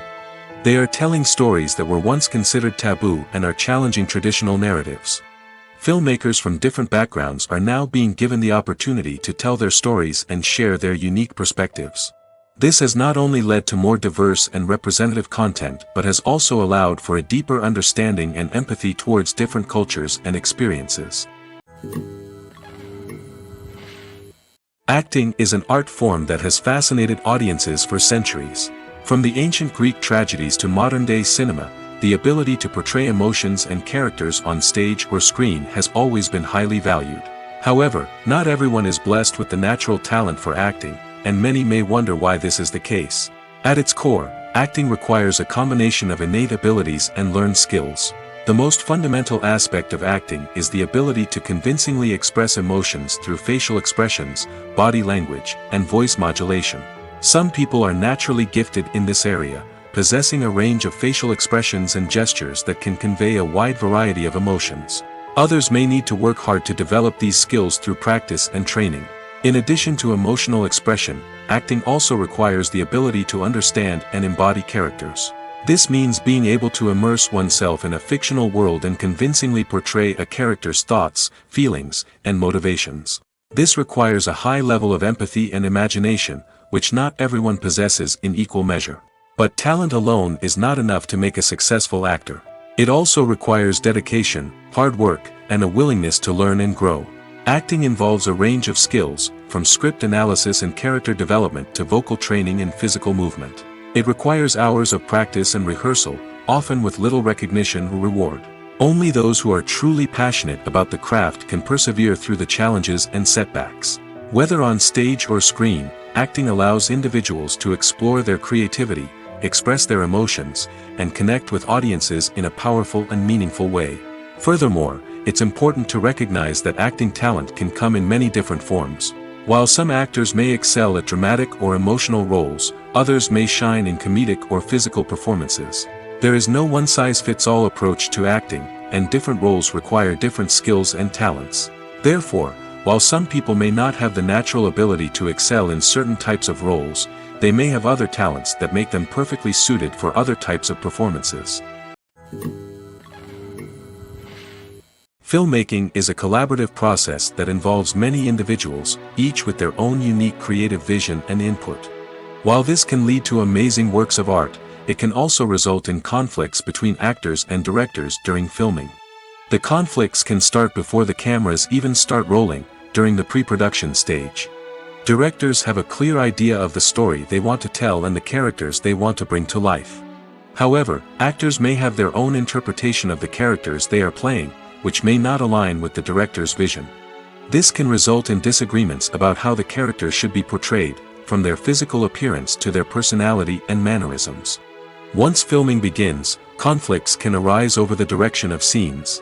They are telling stories that were once considered taboo and are challenging traditional narratives. Filmmakers from different backgrounds are now being given the opportunity to tell their stories and share their unique perspectives. This has not only led to more diverse and representative content but has also allowed for a deeper understanding and empathy towards different cultures and experiences. Acting is an art form that has fascinated audiences for centuries. From the ancient Greek tragedies to modern-day cinema, the ability to portray emotions and characters on stage or screen has always been highly valued. However, not everyone is blessed with the natural talent for acting, and many may wonder why this is the case. At its core, acting requires a combination of innate abilities and learned skills. The most fundamental aspect of acting is the ability to convincingly express emotions through facial expressions, body language, and voice modulation. Some people are naturally gifted in this area, possessing a range of facial expressions and gestures that can convey a wide variety of emotions. Others may need to work hard to develop these skills through practice and training. In addition to emotional expression, acting also requires the ability to understand and embody characters. This means being able to immerse oneself in a fictional world and convincingly portray a character's thoughts, feelings, and motivations. This requires a high level of empathy and imagination, which not everyone possesses in equal measure. But talent alone is not enough to make a successful actor. It also requires dedication, hard work, and a willingness to learn and grow. Acting involves a range of skills, from script analysis and character development to vocal training and physical movement. It requires hours of practice and rehearsal, often with little recognition or reward. Only those who are truly passionate about the craft can persevere through the challenges and setbacks. Whether on stage or screen, acting allows individuals to explore their creativity, express their emotions, and connect with audiences in a powerful and meaningful way. Furthermore, it's important to recognize that acting talent can come in many different forms. While some actors may excel at dramatic or emotional roles, others may shine in comedic or physical performances. There is no one-size-fits-all approach to acting, and different roles require different skills and talents. Therefore, while some people may not have the natural ability to excel in certain types of roles, they may have other talents that make them perfectly suited for other types of performances. Filmmaking is a collaborative process that involves many individuals, each with their own unique creative vision and input. While this can lead to amazing works of art, it can also result in conflicts between actors and directors during filming. The conflicts can start before the cameras even start rolling, during the pre-production stage. Directors have a clear idea of the story they want to tell and the characters they want to bring to life. However, actors may have their own interpretation of the characters they are playing, which may not align with the director's vision. This can result in disagreements about how the characters should be portrayed, from their physical appearance to their personality and mannerisms. Once filming begins, conflicts can arise over the direction of scenes.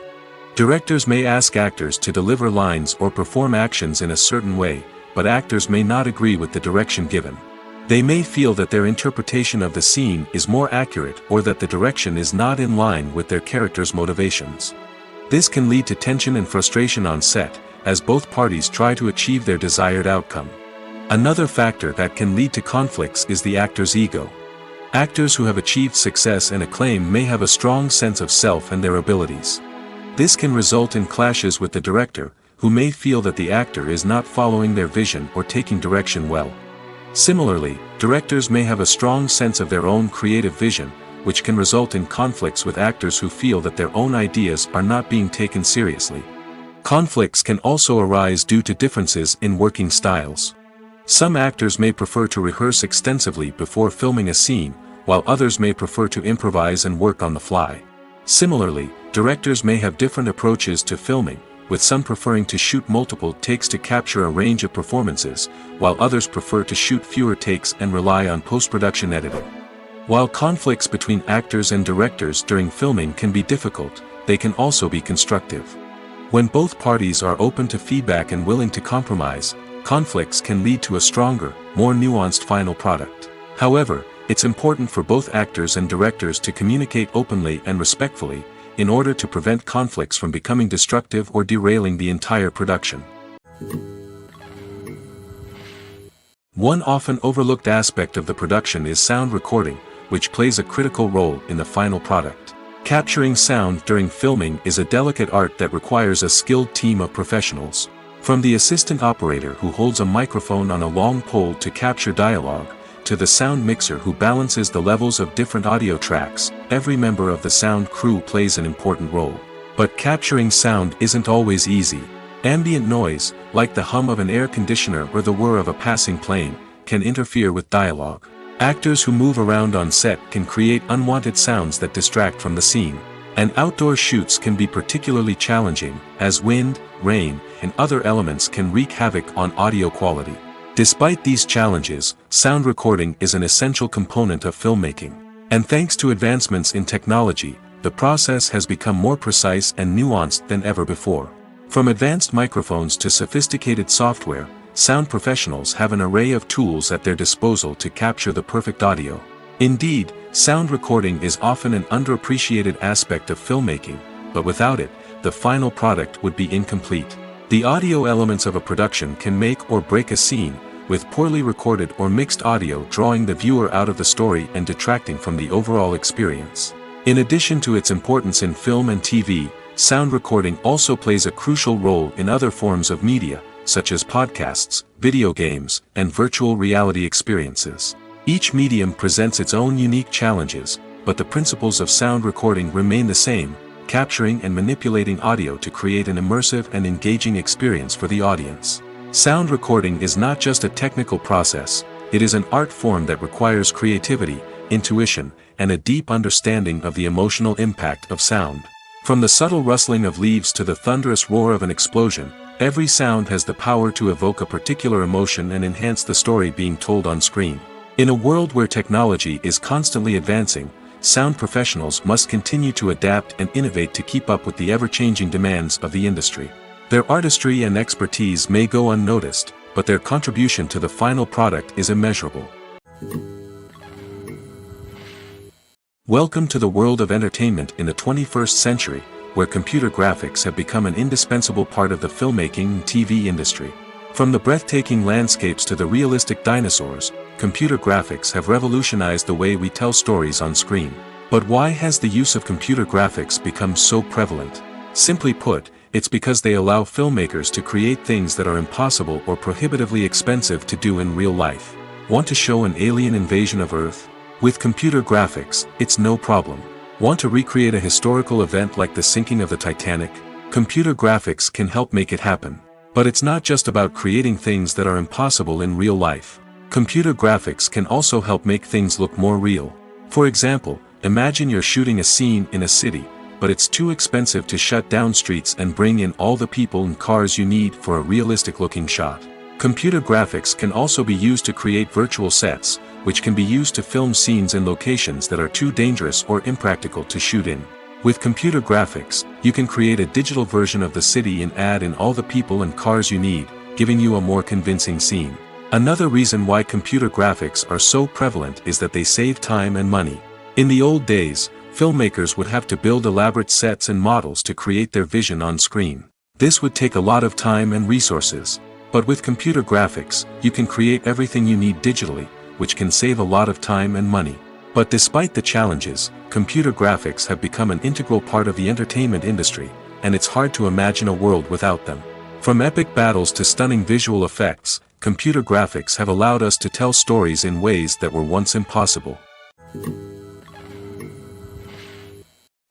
Directors may ask actors to deliver lines or perform actions in a certain way, but actors may not agree with the direction given. They may feel that their interpretation of the scene is more accurate or that the direction is not in line with their character's motivations. This can lead to tension and frustration on set, as both parties try to achieve their desired outcome. Another factor that can lead to conflicts is the actor's ego. Actors who have achieved success and acclaim may have a strong sense of self and their abilities. This can result in clashes with the director, who may feel that the actor is not following their vision or taking direction well. Similarly, directors may have a strong sense of their own creative vision, which can result in conflicts with actors who feel that their own ideas are not being taken seriously. Conflicts can also arise due to differences in working styles. Some actors may prefer to rehearse extensively before filming a scene, while others may prefer to improvise and work on the fly. Similarly, directors may have different approaches to filming, with some preferring to shoot multiple takes to capture a range of performances, while others prefer to shoot fewer takes and rely on post-production editing. While conflicts between actors and directors during filming can be difficult, they can also be constructive. When both parties are open to feedback and willing to compromise, conflicts can lead to a stronger, more nuanced final product. However, it's important for both actors and directors to communicate openly and respectfully, in order to prevent conflicts from becoming destructive or derailing the entire production. One often overlooked aspect of the production is sound recording, which plays a critical role in the final product. Capturing sound during filming is a delicate art that requires a skilled team of professionals. From the assistant operator who holds a microphone on a long pole to capture dialogue, to the sound mixer who balances the levels of different audio tracks, every member of the sound crew plays an important role. But capturing sound isn't always easy. Ambient noise, like the hum of an air conditioner or the whir of a passing plane, can interfere with dialogue. Actors who move around on set can create unwanted sounds that distract from the scene. And outdoor shoots can be particularly challenging, as wind, rain, and other elements can wreak havoc on audio quality. Despite these challenges, sound recording is an essential component of filmmaking. And thanks to advancements in technology, the process has become more precise and nuanced than ever before. From advanced microphones to sophisticated software, sound professionals have an array of tools at their disposal to capture the perfect audio. Indeed, sound recording is often an underappreciated aspect of filmmaking, but without it, the final product would be incomplete. The audio elements of a production can make or break a scene, with poorly recorded or mixed audio drawing the viewer out of the story and detracting from the overall experience. In addition to its importance in film and TV, sound recording also plays a crucial role in other forms of media, such as podcasts, video games, and virtual reality experiences. Each medium presents its own unique challenges, but the principles of sound recording remain the same, capturing and manipulating audio to create an immersive and engaging experience for the audience. Sound recording is not just a technical process, it is an art form that requires creativity, intuition, and a deep understanding of the emotional impact of sound. From the subtle rustling of leaves to the thunderous roar of an explosion, every sound has the power to evoke a particular emotion and enhance the story being told on screen. In a world where technology is constantly advancing, sound professionals must continue to adapt and innovate to keep up with the ever-changing demands of the industry. Their artistry and expertise may go unnoticed, but their contribution to the final product is immeasurable. Welcome to the world of entertainment in the 21st century, where computer graphics have become an indispensable part of the filmmaking and TV industry. From the breathtaking landscapes to the realistic dinosaurs, computer graphics have revolutionized the way we tell stories on screen. But why has the use of computer graphics become so prevalent? Simply put, it's because they allow filmmakers to create things that are impossible or prohibitively expensive to do in real life. Want to show an alien invasion of Earth? With computer graphics, it's no problem. Want to recreate a historical event like the sinking of the Titanic? Computer graphics can help make it happen. But it's not just about creating things that are impossible in real life. Computer graphics can also help make things look more real. For example, imagine you're shooting a scene in a city, but it's too expensive to shut down streets and bring in all the people and cars you need for a realistic-looking shot. Computer graphics can also be used to create virtual sets, which can be used to film scenes in locations that are too dangerous or impractical to shoot in. With computer graphics, you can create a digital version of the city and add in all the people and cars you need, giving you a more convincing scene. Another reason why computer graphics are so prevalent is that they save time and money. In the old days, filmmakers would have to build elaborate sets and models to create their vision on screen. This would take a lot of time and resources. But with computer graphics, you can create everything you need digitally, which can save a lot of time and money. But despite the challenges, computer graphics have become an integral part of the entertainment industry, and it's hard to imagine a world without them. From epic battles to stunning visual effects, computer graphics have allowed us to tell stories in ways that were once impossible.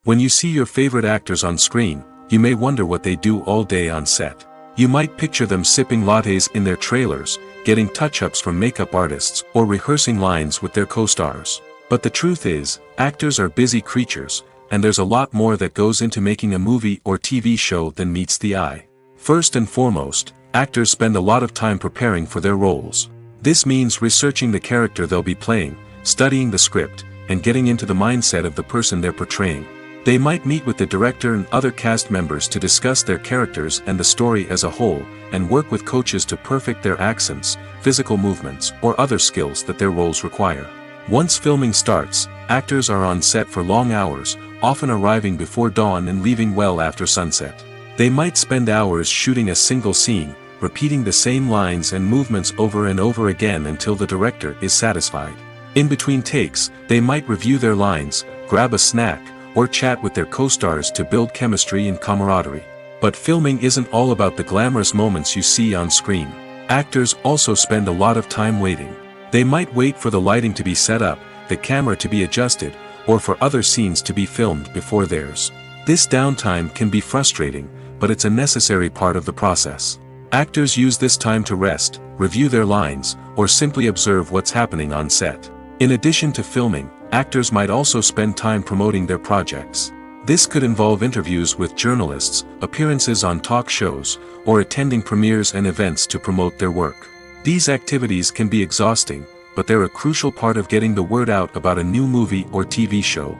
When you see your favorite actors on screen, you may wonder what they do all day on set. You might picture them sipping lattes in their trailers, getting touch-ups from makeup artists, or rehearsing lines with their co-stars. But the truth is, actors are busy creatures, and there's a lot more that goes into making a movie or TV show than meets the eye. First and foremost, actors spend a lot of time preparing for their roles. This means researching the character they'll be playing, studying the script, and getting into the mindset of the person they're portraying. They might meet with the director and other cast members to discuss their characters and the story as a whole, and work with coaches to perfect their accents, physical movements, or other skills that their roles require. Once filming starts, actors are on set for long hours, often arriving before dawn and leaving well after sunset. They might spend hours shooting a single scene, repeating the same lines and movements over and over again until the director is satisfied. In between takes, they might review their lines, grab a snack, or chat with their co-stars to build chemistry and camaraderie. But filming isn't all about the glamorous moments you see on screen. Actors also spend a lot of time waiting. They might wait for the lighting to be set up, the camera to be adjusted, or for other scenes to be filmed before theirs. This downtime can be frustrating, but it's a necessary part of the process. Actors use this time to rest, review their lines, or simply observe what's happening on set. In addition to filming, actors might also spend time promoting their projects. This could involve interviews with journalists, appearances on talk shows, or attending premieres and events to promote their work. These activities can be exhausting, but they're a crucial part of getting the word out about a new movie or TV show.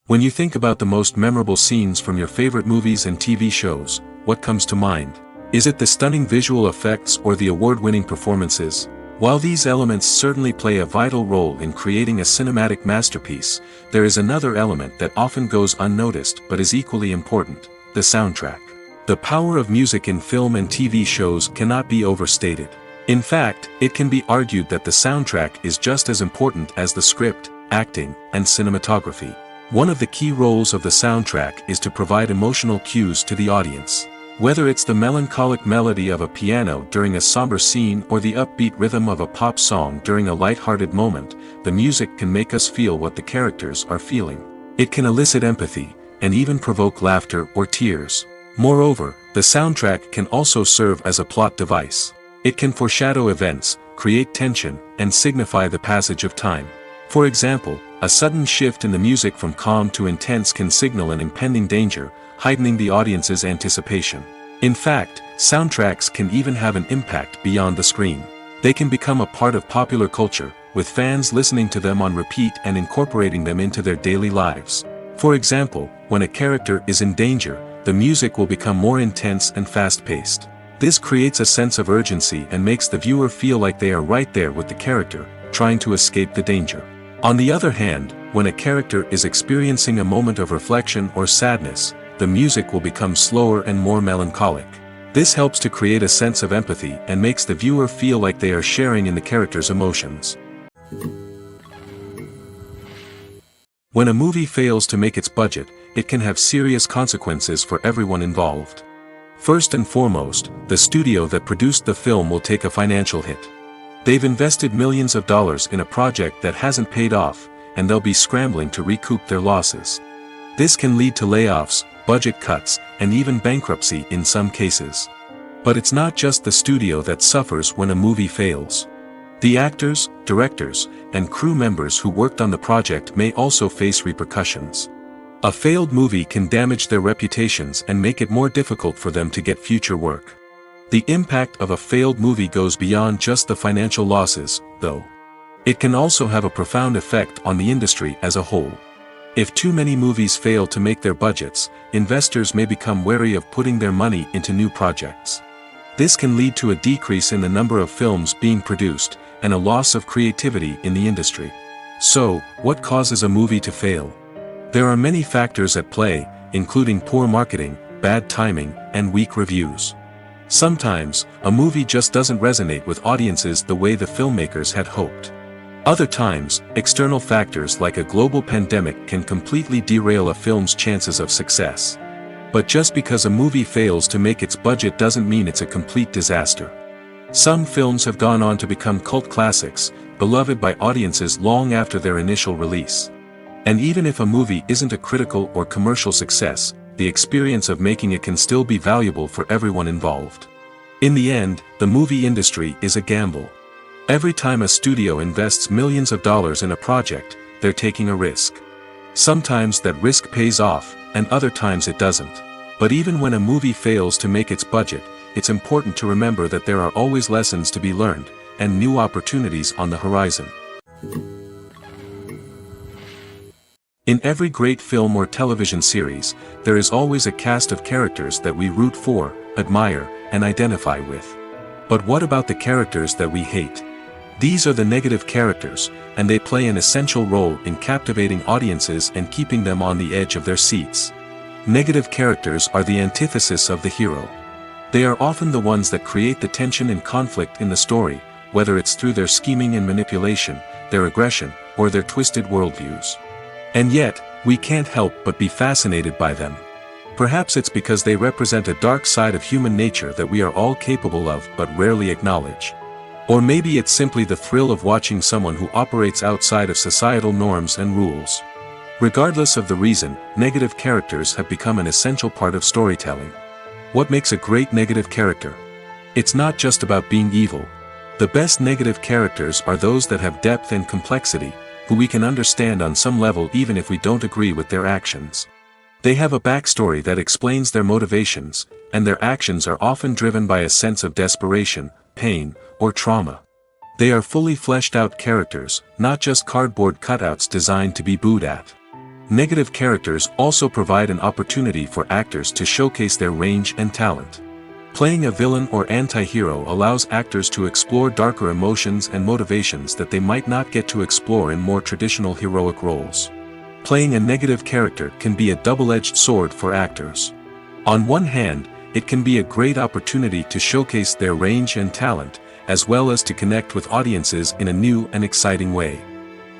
When you think about the most memorable scenes from your favorite movies and TV shows, what comes to mind? Is it the stunning visual effects or the award-winning performances? While these elements certainly play a vital role in creating a cinematic masterpiece, there is another element that often goes unnoticed but is equally important: the soundtrack. The power of music in film and TV shows cannot be overstated. In fact, it can be argued that the soundtrack is just as important as the script, acting, and cinematography. One of the key roles of the soundtrack is to provide emotional cues to the audience. Whether it's the melancholic melody of a piano during a somber scene or the upbeat rhythm of a pop song during a light-hearted moment, the music can make us feel what the characters are feeling. It can elicit empathy, and even provoke laughter or tears. Moreover, the soundtrack can also serve as a plot device. It can foreshadow events, create tension, and signify the passage of time. For example, a sudden shift in the music from calm to intense can signal an impending danger, heightening the audience's anticipation. In fact, soundtracks can even have an impact beyond the screen. They can become a part of popular culture, with fans listening to them on repeat and incorporating them into their daily lives. For example, when a character is in danger, the music will become more intense and fast-paced. This creates a sense of urgency and makes the viewer feel like they are right there with the character, trying to escape the danger. On the other hand, when a character is experiencing a moment of reflection or sadness, the music will become slower and more melancholic. This helps to create a sense of empathy and makes the viewer feel like they are sharing in the character's emotions. When a movie fails to make its budget, it can have serious consequences for everyone involved. First and foremost, the studio that produced the film will take a financial hit. They've invested millions of dollars in a project that hasn't paid off, and they'll be scrambling to recoup their losses. This can lead to layoffs, budget cuts, and even bankruptcy in some cases. But it's not just the studio that suffers when a movie fails. The actors, directors, and crew members who worked on the project may also face repercussions. A failed movie can damage their reputations and make it more difficult for them to get future work. The impact of a failed movie goes beyond just the financial losses, though. It can also have a profound effect on the industry as a whole. If too many movies fail to make their budgets, investors may become wary of putting their money into new projects. This can lead to a decrease in the number of films being produced, and a loss of creativity in the industry. So, what causes a movie to fail? There are many factors at play, including poor marketing, bad timing, and weak reviews. Sometimes, a movie just doesn't resonate with audiences the way the filmmakers had hoped. Other times, external factors like a global pandemic can completely derail a film's chances of success. But just because a movie fails to make its budget doesn't mean it's a complete disaster. Some films have gone on to become cult classics, beloved by audiences long after their initial release. And even if a movie isn't a critical or commercial success, the experience of making it can still be valuable for everyone involved. In the end, the movie industry is a gamble. Every time a studio invests millions of dollars in a project, they're taking a risk. Sometimes that risk pays off, and other times it doesn't. But even when a movie fails to make its budget, it's important to remember that there are always lessons to be learned, and new opportunities on the horizon. In every great film or television series, there is always a cast of characters that we root for, admire, and identify with. But what about the characters that we hate? These are the negative characters, and they play an essential role in captivating audiences and keeping them on the edge of their seats. Negative characters are the antithesis of the hero. They are often the ones that create the tension and conflict in the story, whether it's through their scheming and manipulation, their aggression, or their twisted worldviews. And yet, we can't help but be fascinated by them. Perhaps it's because they represent a dark side of human nature that we are all capable of but rarely acknowledge. Or maybe it's simply the thrill of watching someone who operates outside of societal norms and rules. Regardless of the reason, negative characters have become an essential part of storytelling. What makes a great negative character? It's not just about being evil. The best negative characters are those that have depth and complexity, who we can understand on some level even if we don't agree with their actions. They have a backstory that explains their motivations, and their actions are often driven by a sense of desperation, pain, or trauma. They are fully fleshed out characters, not just cardboard cutouts designed to be booed at. Negative characters also provide an opportunity for actors to showcase their range and talent. Playing a villain or anti-hero allows actors to explore darker emotions and motivations that they might not get to explore in more traditional heroic roles. Playing a negative character can be a double-edged sword for actors. On one hand, it can be a great opportunity to showcase their range and talent, as well as to connect with audiences in a new and exciting way.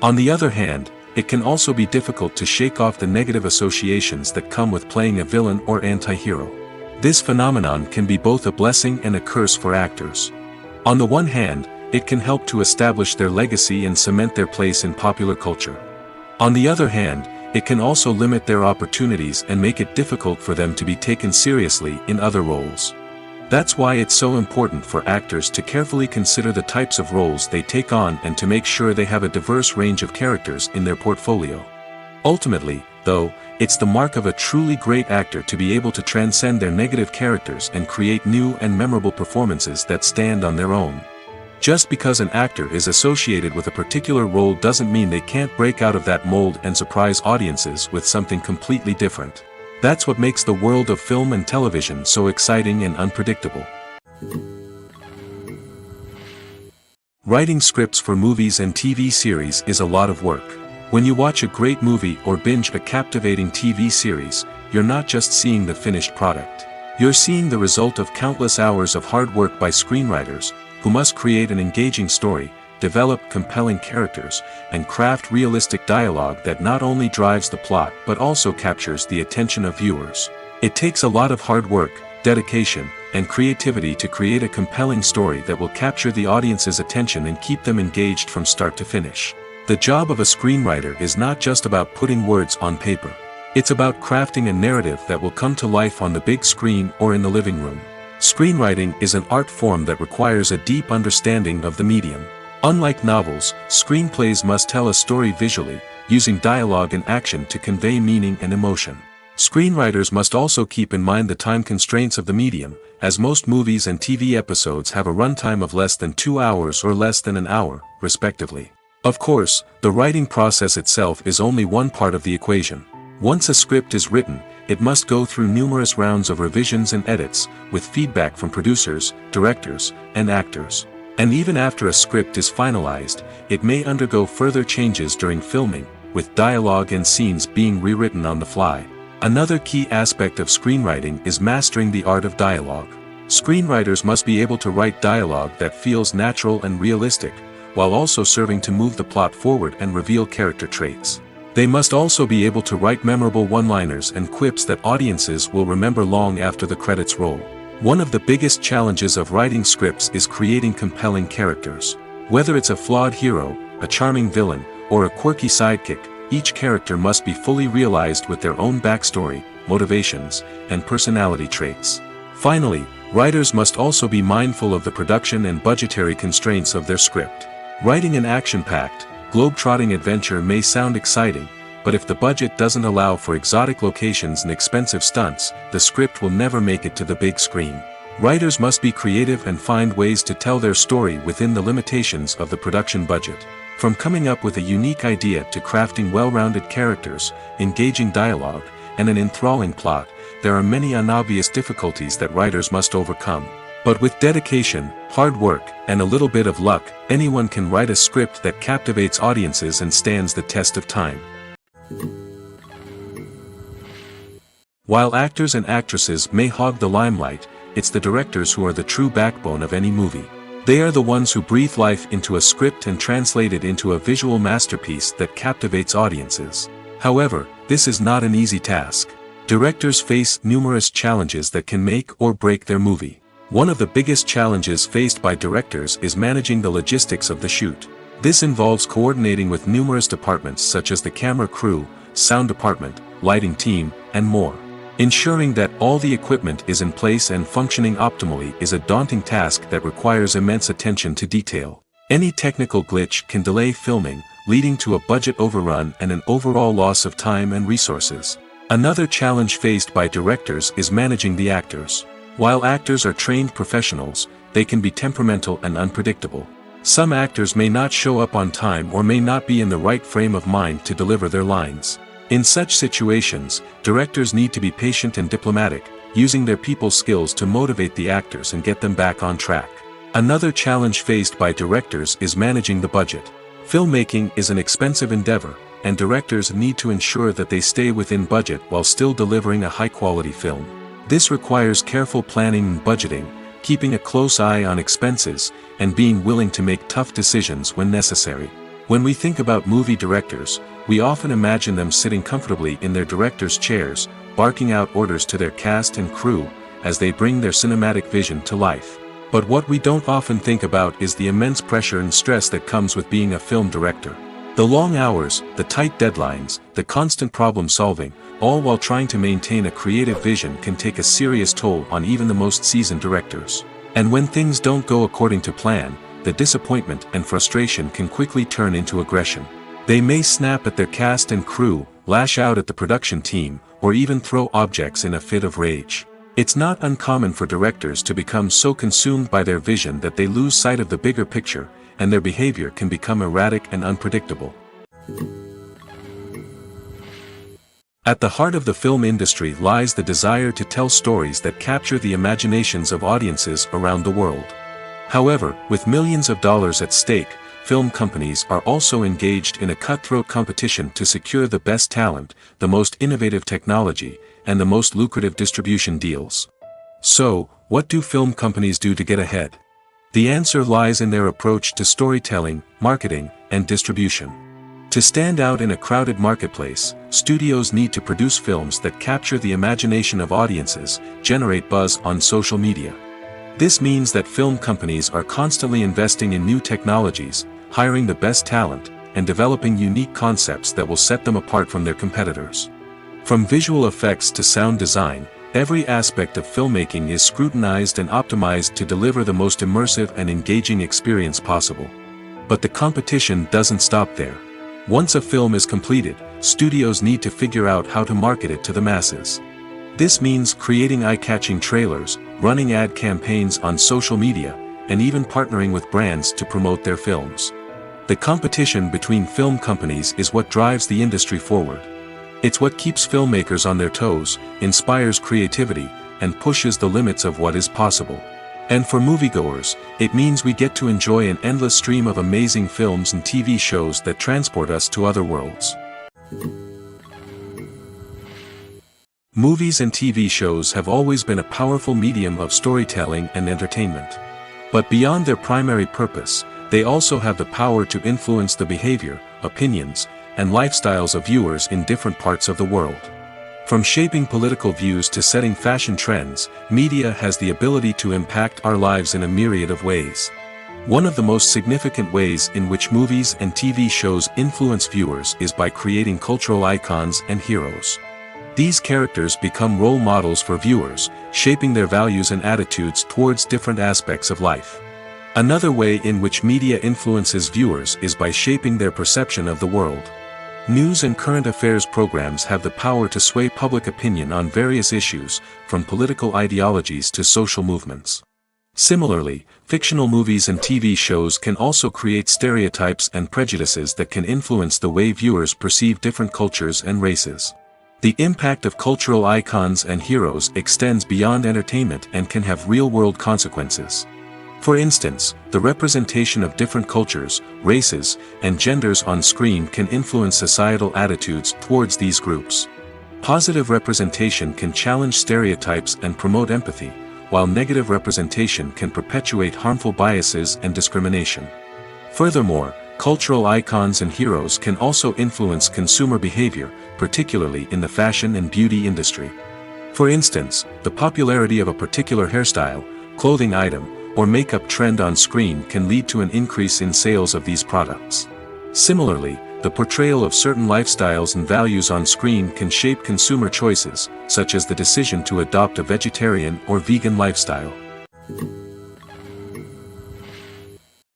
On the other hand, it can also be difficult to shake off the negative associations that come with playing a villain or anti-hero. This phenomenon can be both a blessing and a curse for actors. On the one hand, it can help to establish their legacy and cement their place in popular culture. On the other hand, it can also limit their opportunities and make it difficult for them to be taken seriously in other roles. That's why it's so important for actors to carefully consider the types of roles they take on and to make sure they have a diverse range of characters in their portfolio. Ultimately, though, it's the mark of a truly great actor to be able to transcend their negative characters and create new and memorable performances that stand on their own. Just because an actor is associated with a particular role doesn't mean they can't break out of that mold and surprise audiences with something completely different. That's what makes the world of film and television so exciting and unpredictable. Writing scripts for movies and TV series is a lot of work. When you watch a great movie or binge a captivating TV series, you're not just seeing the finished product. You're seeing the result of countless hours of hard work by screenwriters, who must create an engaging story, develop compelling characters, and craft realistic dialogue that not only drives the plot but also captures the attention of viewers. It takes a lot of hard work, dedication, and creativity to create a compelling story that will capture the audience's attention and keep them engaged from start to finish. The job of a screenwriter is not just about putting words on paper. It's about crafting a narrative that will come to life on the big screen or in the living room. Screenwriting is an art form that requires a deep understanding of the medium. Unlike novels, screenplays must tell a story visually, using dialogue and action to convey meaning and emotion. Screenwriters must also keep in mind the time constraints of the medium, as most movies and TV episodes have a runtime of less than 2 hours or less than an hour, respectively. Of course, the writing process itself is only one part of the equation. Once a script is written, it must go through numerous rounds of revisions and edits, with feedback from producers, directors, and actors. And even after a script is finalized, it may undergo further changes during filming, with dialogue and scenes being rewritten on the fly. Another key aspect of screenwriting is mastering the art of dialogue. Screenwriters must be able to write dialogue that feels natural and realistic, while also serving to move the plot forward and reveal character traits. They must also be able to write memorable one-liners and quips that audiences will remember long after the credits roll. One of the biggest challenges of writing scripts is creating compelling characters. Whether it's a flawed hero, a charming villain, or a quirky sidekick, each character must be fully realized with their own backstory, motivations, and personality traits. Finally, writers must also be mindful of the production and budgetary constraints of their script. Writing an action-packed, globe-trotting adventure may sound exciting, but if the budget doesn't allow for exotic locations and expensive stunts, the script will never make it to the big screen. Writers must be creative and find ways to tell their story within the limitations of the production budget. From coming up with a unique idea to crafting well-rounded characters, engaging dialogue, and an enthralling plot, there are many unobvious difficulties that writers must overcome. But with dedication, hard work, and a little bit of luck, anyone can write a script that captivates audiences and stands the test of time. While actors and actresses may hog the limelight, it's the directors who are the true backbone of any movie. They are the ones who breathe life into a script and translate it into a visual masterpiece that captivates audiences. However, this is not an easy task. Directors face numerous challenges that can make or break their movie. One of the biggest challenges faced by directors is managing the logistics of the shoot. This involves coordinating with numerous departments such as the camera crew, sound department, lighting team, and more. Ensuring that all the equipment is in place and functioning optimally is a daunting task that requires immense attention to detail. Any technical glitch can delay filming, leading to a budget overrun and an overall loss of time and resources. Another challenge faced by directors is managing the actors. While actors are trained professionals, they can be temperamental and unpredictable. Some actors may not show up on time or may not be in the right frame of mind to deliver their lines. In such situations, directors need to be patient and diplomatic, using their people skills to motivate the actors and get them back on track. Another challenge faced by directors is managing the budget. Filmmaking is an expensive endeavor, and directors need to ensure that they stay within budget while still delivering a high-quality film. This requires careful planning and budgeting, keeping a close eye on expenses, and being willing to make tough decisions when necessary. When we think about movie directors, we often imagine them sitting comfortably in their director's chairs, barking out orders to their cast and crew, as they bring their cinematic vision to life. But what we don't often think about is the immense pressure and stress that comes with being a film director. The long hours, the tight deadlines, the constant problem solving, all while trying to maintain a creative vision can take a serious toll on even the most seasoned directors. And when things don't go according to plan, the disappointment and frustration can quickly turn into aggression. They may snap at their cast and crew, lash out at the production team, or even throw objects in a fit of rage. It's not uncommon for directors to become so consumed by their vision that they lose sight of the bigger picture, and their behavior can become erratic and unpredictable. At the heart of the film industry lies the desire to tell stories that capture the imaginations of audiences around the world. However, with millions of dollars at stake, film companies are also engaged in a cutthroat competition to secure the best talent, the most innovative technology, and the most lucrative distribution deals. So, what do film companies do to get ahead? The answer lies in their approach to storytelling, marketing, and distribution. To stand out in a crowded marketplace, studios need to produce films that capture the imagination of audiences, generate buzz on social media. This means that film companies are constantly investing in new technologies, hiring the best talent, and developing unique concepts that will set them apart from their competitors. From visual effects to sound design, every aspect of filmmaking is scrutinized and optimized to deliver the most immersive and engaging experience possible. But the competition doesn't stop there. Once a film is completed, studios need to figure out how to market it to the masses. This means creating eye-catching trailers, running ad campaigns on social media, and even partnering with brands to promote their films. The competition between film companies is what drives the industry forward. It's what keeps filmmakers on their toes, inspires creativity, and pushes the limits of what is possible. And for moviegoers, it means we get to enjoy an endless stream of amazing films and TV shows that transport us to other worlds. Movies and TV shows have always been a powerful medium of storytelling and entertainment. But beyond their primary purpose, they also have the power to influence the behavior, opinions, and lifestyles of viewers in different parts of the world. From shaping political views to setting fashion trends, media has the ability to impact our lives in a myriad of ways. One of the most significant ways in which movies and TV shows influence viewers is by creating cultural icons and heroes. These characters become role models for viewers, shaping their values and attitudes towards different aspects of life. Another way in which media influences viewers is by shaping their perception of the world. News and current affairs programs have the power to sway public opinion on various issues, from political ideologies to social movements. Similarly, fictional movies and TV shows can also create stereotypes and prejudices that can influence the way viewers perceive different cultures and races. The impact of cultural icons and heroes extends beyond entertainment and can have real-world consequences. For instance, the representation of different cultures, races, and genders on screen can influence societal attitudes towards these groups. Positive representation can challenge stereotypes and promote empathy, while negative representation can perpetuate harmful biases and discrimination. Furthermore, cultural icons and heroes can also influence consumer behavior, particularly in the fashion and beauty industry. For instance, the popularity of a particular hairstyle, clothing item, or makeup trend on screen can lead to an increase in sales of these products. Similarly, the portrayal of certain lifestyles and values on screen can shape consumer choices, such as the decision to adopt a vegetarian or vegan lifestyle.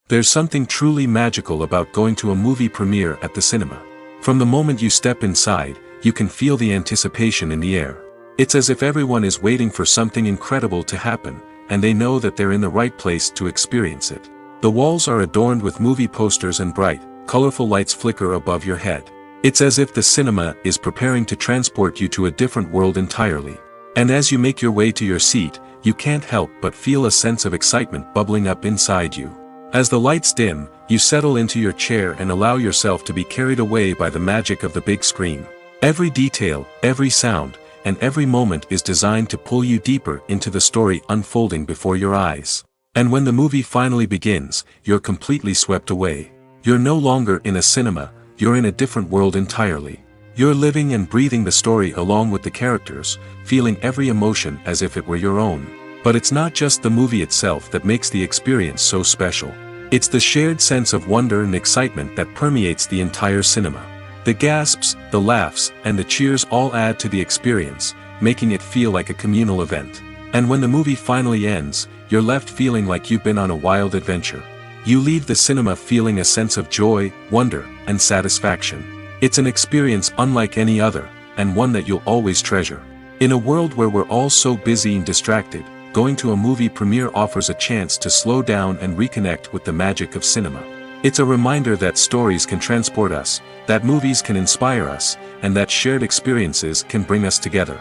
There's something truly magical about going to a movie premiere at the cinema. From the moment you step inside, you can feel the anticipation in the air. It's as if everyone is waiting for something incredible to happen, and they know that they're in the right place to experience it. The walls are adorned with movie posters and bright, colorful lights flicker above your head. It's as if the cinema is preparing to transport you to a different world entirely. And as you make your way to your seat, you can't help but feel a sense of excitement bubbling up inside you. As the lights dim, you settle into your chair and allow yourself to be carried away by the magic of the big screen. Every detail, every sound, and every moment is designed to pull you deeper into the story unfolding before your eyes. And when the movie finally begins, you're completely swept away. You're no longer in a cinema, you're in a different world entirely. You're living and breathing the story along with the characters, feeling every emotion as if it were your own. But it's not just the movie itself that makes the experience so special. It's the shared sense of wonder and excitement that permeates the entire cinema. The gasps, the laughs, and the cheers all add to the experience, making it feel like a communal event. And when the movie finally ends, you're left feeling like you've been on a wild adventure. You leave the cinema feeling a sense of joy, wonder, and satisfaction. It's an experience unlike any other, and one that you'll always treasure. In a world where we're all so busy and distracted, going to a movie premiere offers a chance to slow down and reconnect with the magic of cinema. It's a reminder that stories can transport us, that movies can inspire us, and that shared experiences can bring us together.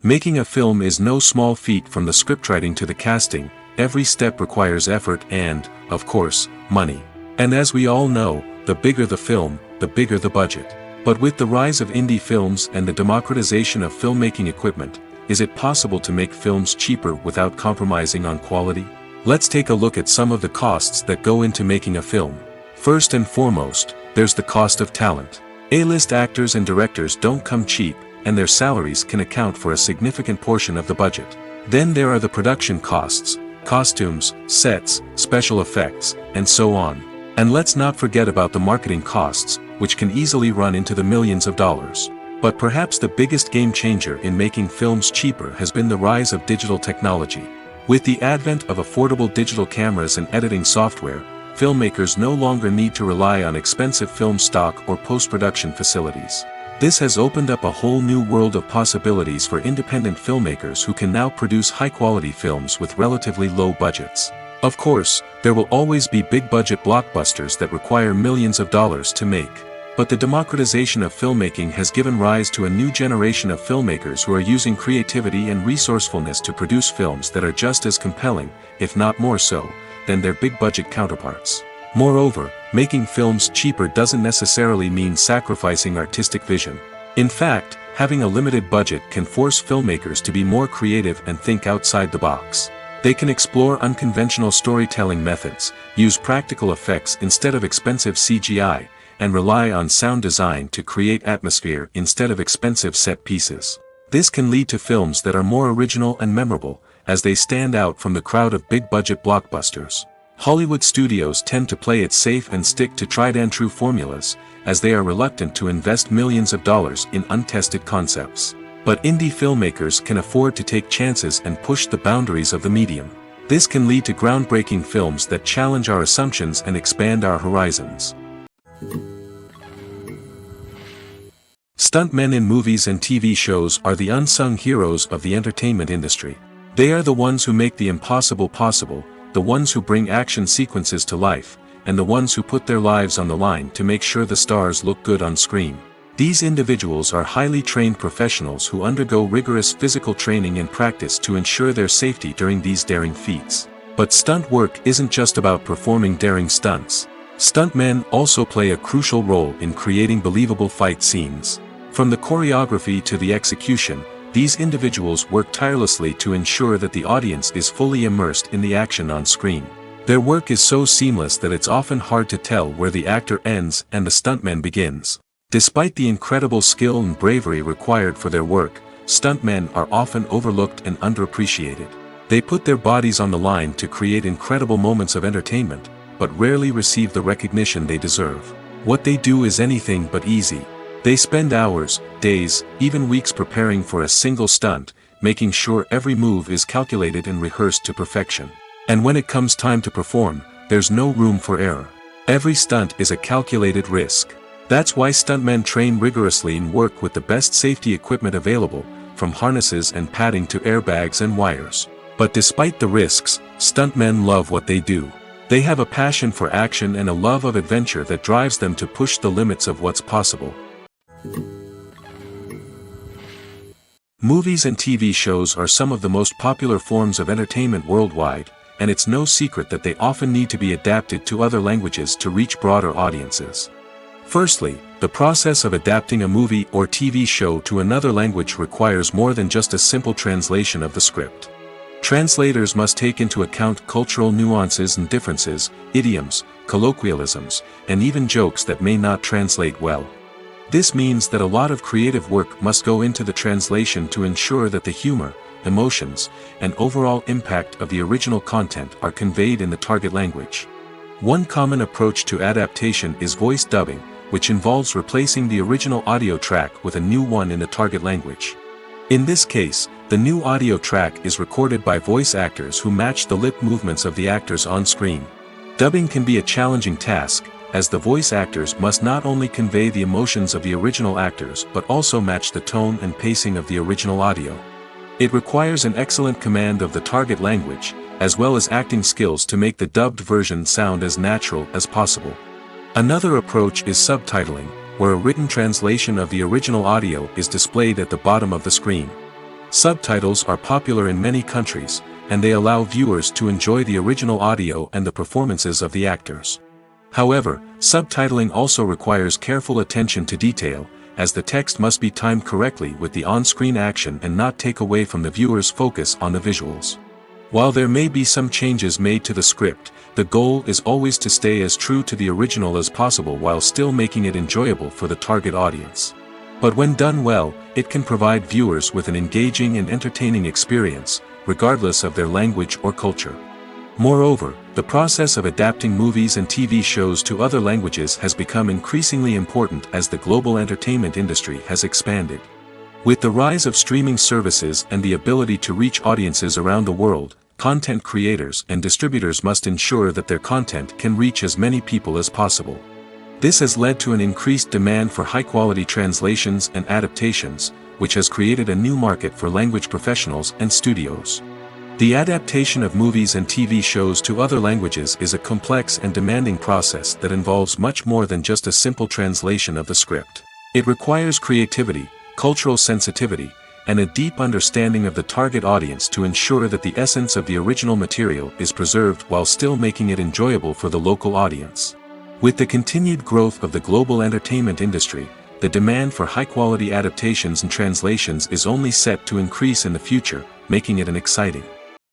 Making a film is no small feat. From the scriptwriting to the casting, every step requires effort and, of course, money. And as we all know, the bigger the film, the bigger the budget. But with the rise of indie films and the democratization of filmmaking equipment, is it possible to make films cheaper without compromising on quality? Let's take a look at some of the costs that go into making a film. First and foremost, there's the cost of talent. A-list actors and directors don't come cheap, and their salaries can account for a significant portion of the budget. Then there are the production costs, costumes, sets, special effects, and so on. And let's not forget about the marketing costs, which can easily run into the millions of dollars. But perhaps the biggest game changer in making films cheaper has been the rise of digital technology. With the advent of affordable digital cameras and editing software, filmmakers no longer need to rely on expensive film stock or post-production facilities. This has opened up a whole new world of possibilities for independent filmmakers who can now produce high-quality films with relatively low budgets. Of course, there will always be big-budget blockbusters that require millions of dollars to make. But the democratization of filmmaking has given rise to a new generation of filmmakers who are using creativity and resourcefulness to produce films that are just as compelling, if not more so, than their big-budget counterparts. Moreover, making films cheaper doesn't necessarily mean sacrificing artistic vision. In fact, having a limited budget can force filmmakers to be more creative and think outside the box. They can explore unconventional storytelling methods, use practical effects instead of expensive CGI, and rely on sound design to create atmosphere instead of expensive set pieces. This can lead to films that are more original and memorable, as they stand out from the crowd of big-budget blockbusters. Hollywood studios tend to play it safe and stick to tried-and-true formulas, as they are reluctant to invest millions of dollars in untested concepts. But indie filmmakers can afford to take chances and push the boundaries of the medium. This can lead to groundbreaking films that challenge our assumptions and expand our horizons. Stuntmen in movies and TV shows are the unsung heroes of the entertainment industry. They are the ones who make the impossible possible, the ones who bring action sequences to life, and the ones who put their lives on the line to make sure the stars look good on screen. These individuals are highly trained professionals who undergo rigorous physical training and practice to ensure their safety during these daring feats. But stunt work isn't just about performing daring stunts. Stuntmen also play a crucial role in creating believable fight scenes. From the choreography to the execution, these individuals work tirelessly to ensure that the audience is fully immersed in the action on screen. Their work is so seamless that it's often hard to tell where the actor ends and the stuntman begins. Despite the incredible skill and bravery required for their work, stuntmen are often overlooked and underappreciated. They put their bodies on the line to create incredible moments of entertainment, but rarely receive the recognition they deserve. What they do is anything but easy. They spend hours, days, even weeks preparing for a single stunt, making sure every move is calculated and rehearsed to perfection. And when it comes time to perform, there's no room for error. Every stunt is a calculated risk. That's why stuntmen train rigorously and work with the best safety equipment available, from harnesses and padding to airbags and wires. But despite the risks, stuntmen love what they do. They have a passion for action and a love of adventure that drives them to push the limits of what's possible. Movies and TV shows are some of the most popular forms of entertainment worldwide, and it's no secret that they often need to be adapted to other languages to reach broader audiences. Firstly, the process of adapting a movie or TV show to another language requires more than just a simple translation of the script. Translators must take into account cultural nuances and differences, idioms, colloquialisms, and even jokes that may not translate well. This means that a lot of creative work must go into the translation to ensure that the humor, emotions, and overall impact of the original content are conveyed in the target language. One common approach to adaptation is voice dubbing, which involves replacing the original audio track with a new one in the target language. In this case, the new audio track is recorded by voice actors who match the lip movements of the actors on screen. Dubbing can be a challenging task, as the voice actors must not only convey the emotions of the original actors but also match the tone and pacing of the original audio. It requires an excellent command of the target language, as well as acting skills to make the dubbed version sound as natural as possible. Another approach is subtitling, where a written translation of the original audio is displayed at the bottom of the screen. Subtitles are popular in many countries, and they allow viewers to enjoy the original audio and the performances of the actors. However, subtitling also requires careful attention to detail, as the text must be timed correctly with the on-screen action and not take away from the viewer's focus on the visuals. While there may be some changes made to the script, the goal is always to stay as true to the original as possible while still making it enjoyable for the target audience. But when done well, it can provide viewers with an engaging and entertaining experience, regardless of their language or culture. Moreover, the process of adapting movies and TV shows to other languages has become increasingly important as the global entertainment industry has expanded. With the rise of streaming services and the ability to reach audiences around the world, content creators and distributors must ensure that their content can reach as many people as possible. This has led to an increased demand for high-quality translations and adaptations, which has created a new market for language professionals and studios. The adaptation of movies and TV shows to other languages is a complex and demanding process that involves much more than just a simple translation of the script. It requires creativity, cultural sensitivity, and a deep understanding of the target audience to ensure that the essence of the original material is preserved while still making it enjoyable for the local audience. With the continued growth of the global entertainment industry, the demand for high-quality adaptations and translations is only set to increase in the future, making it an exciting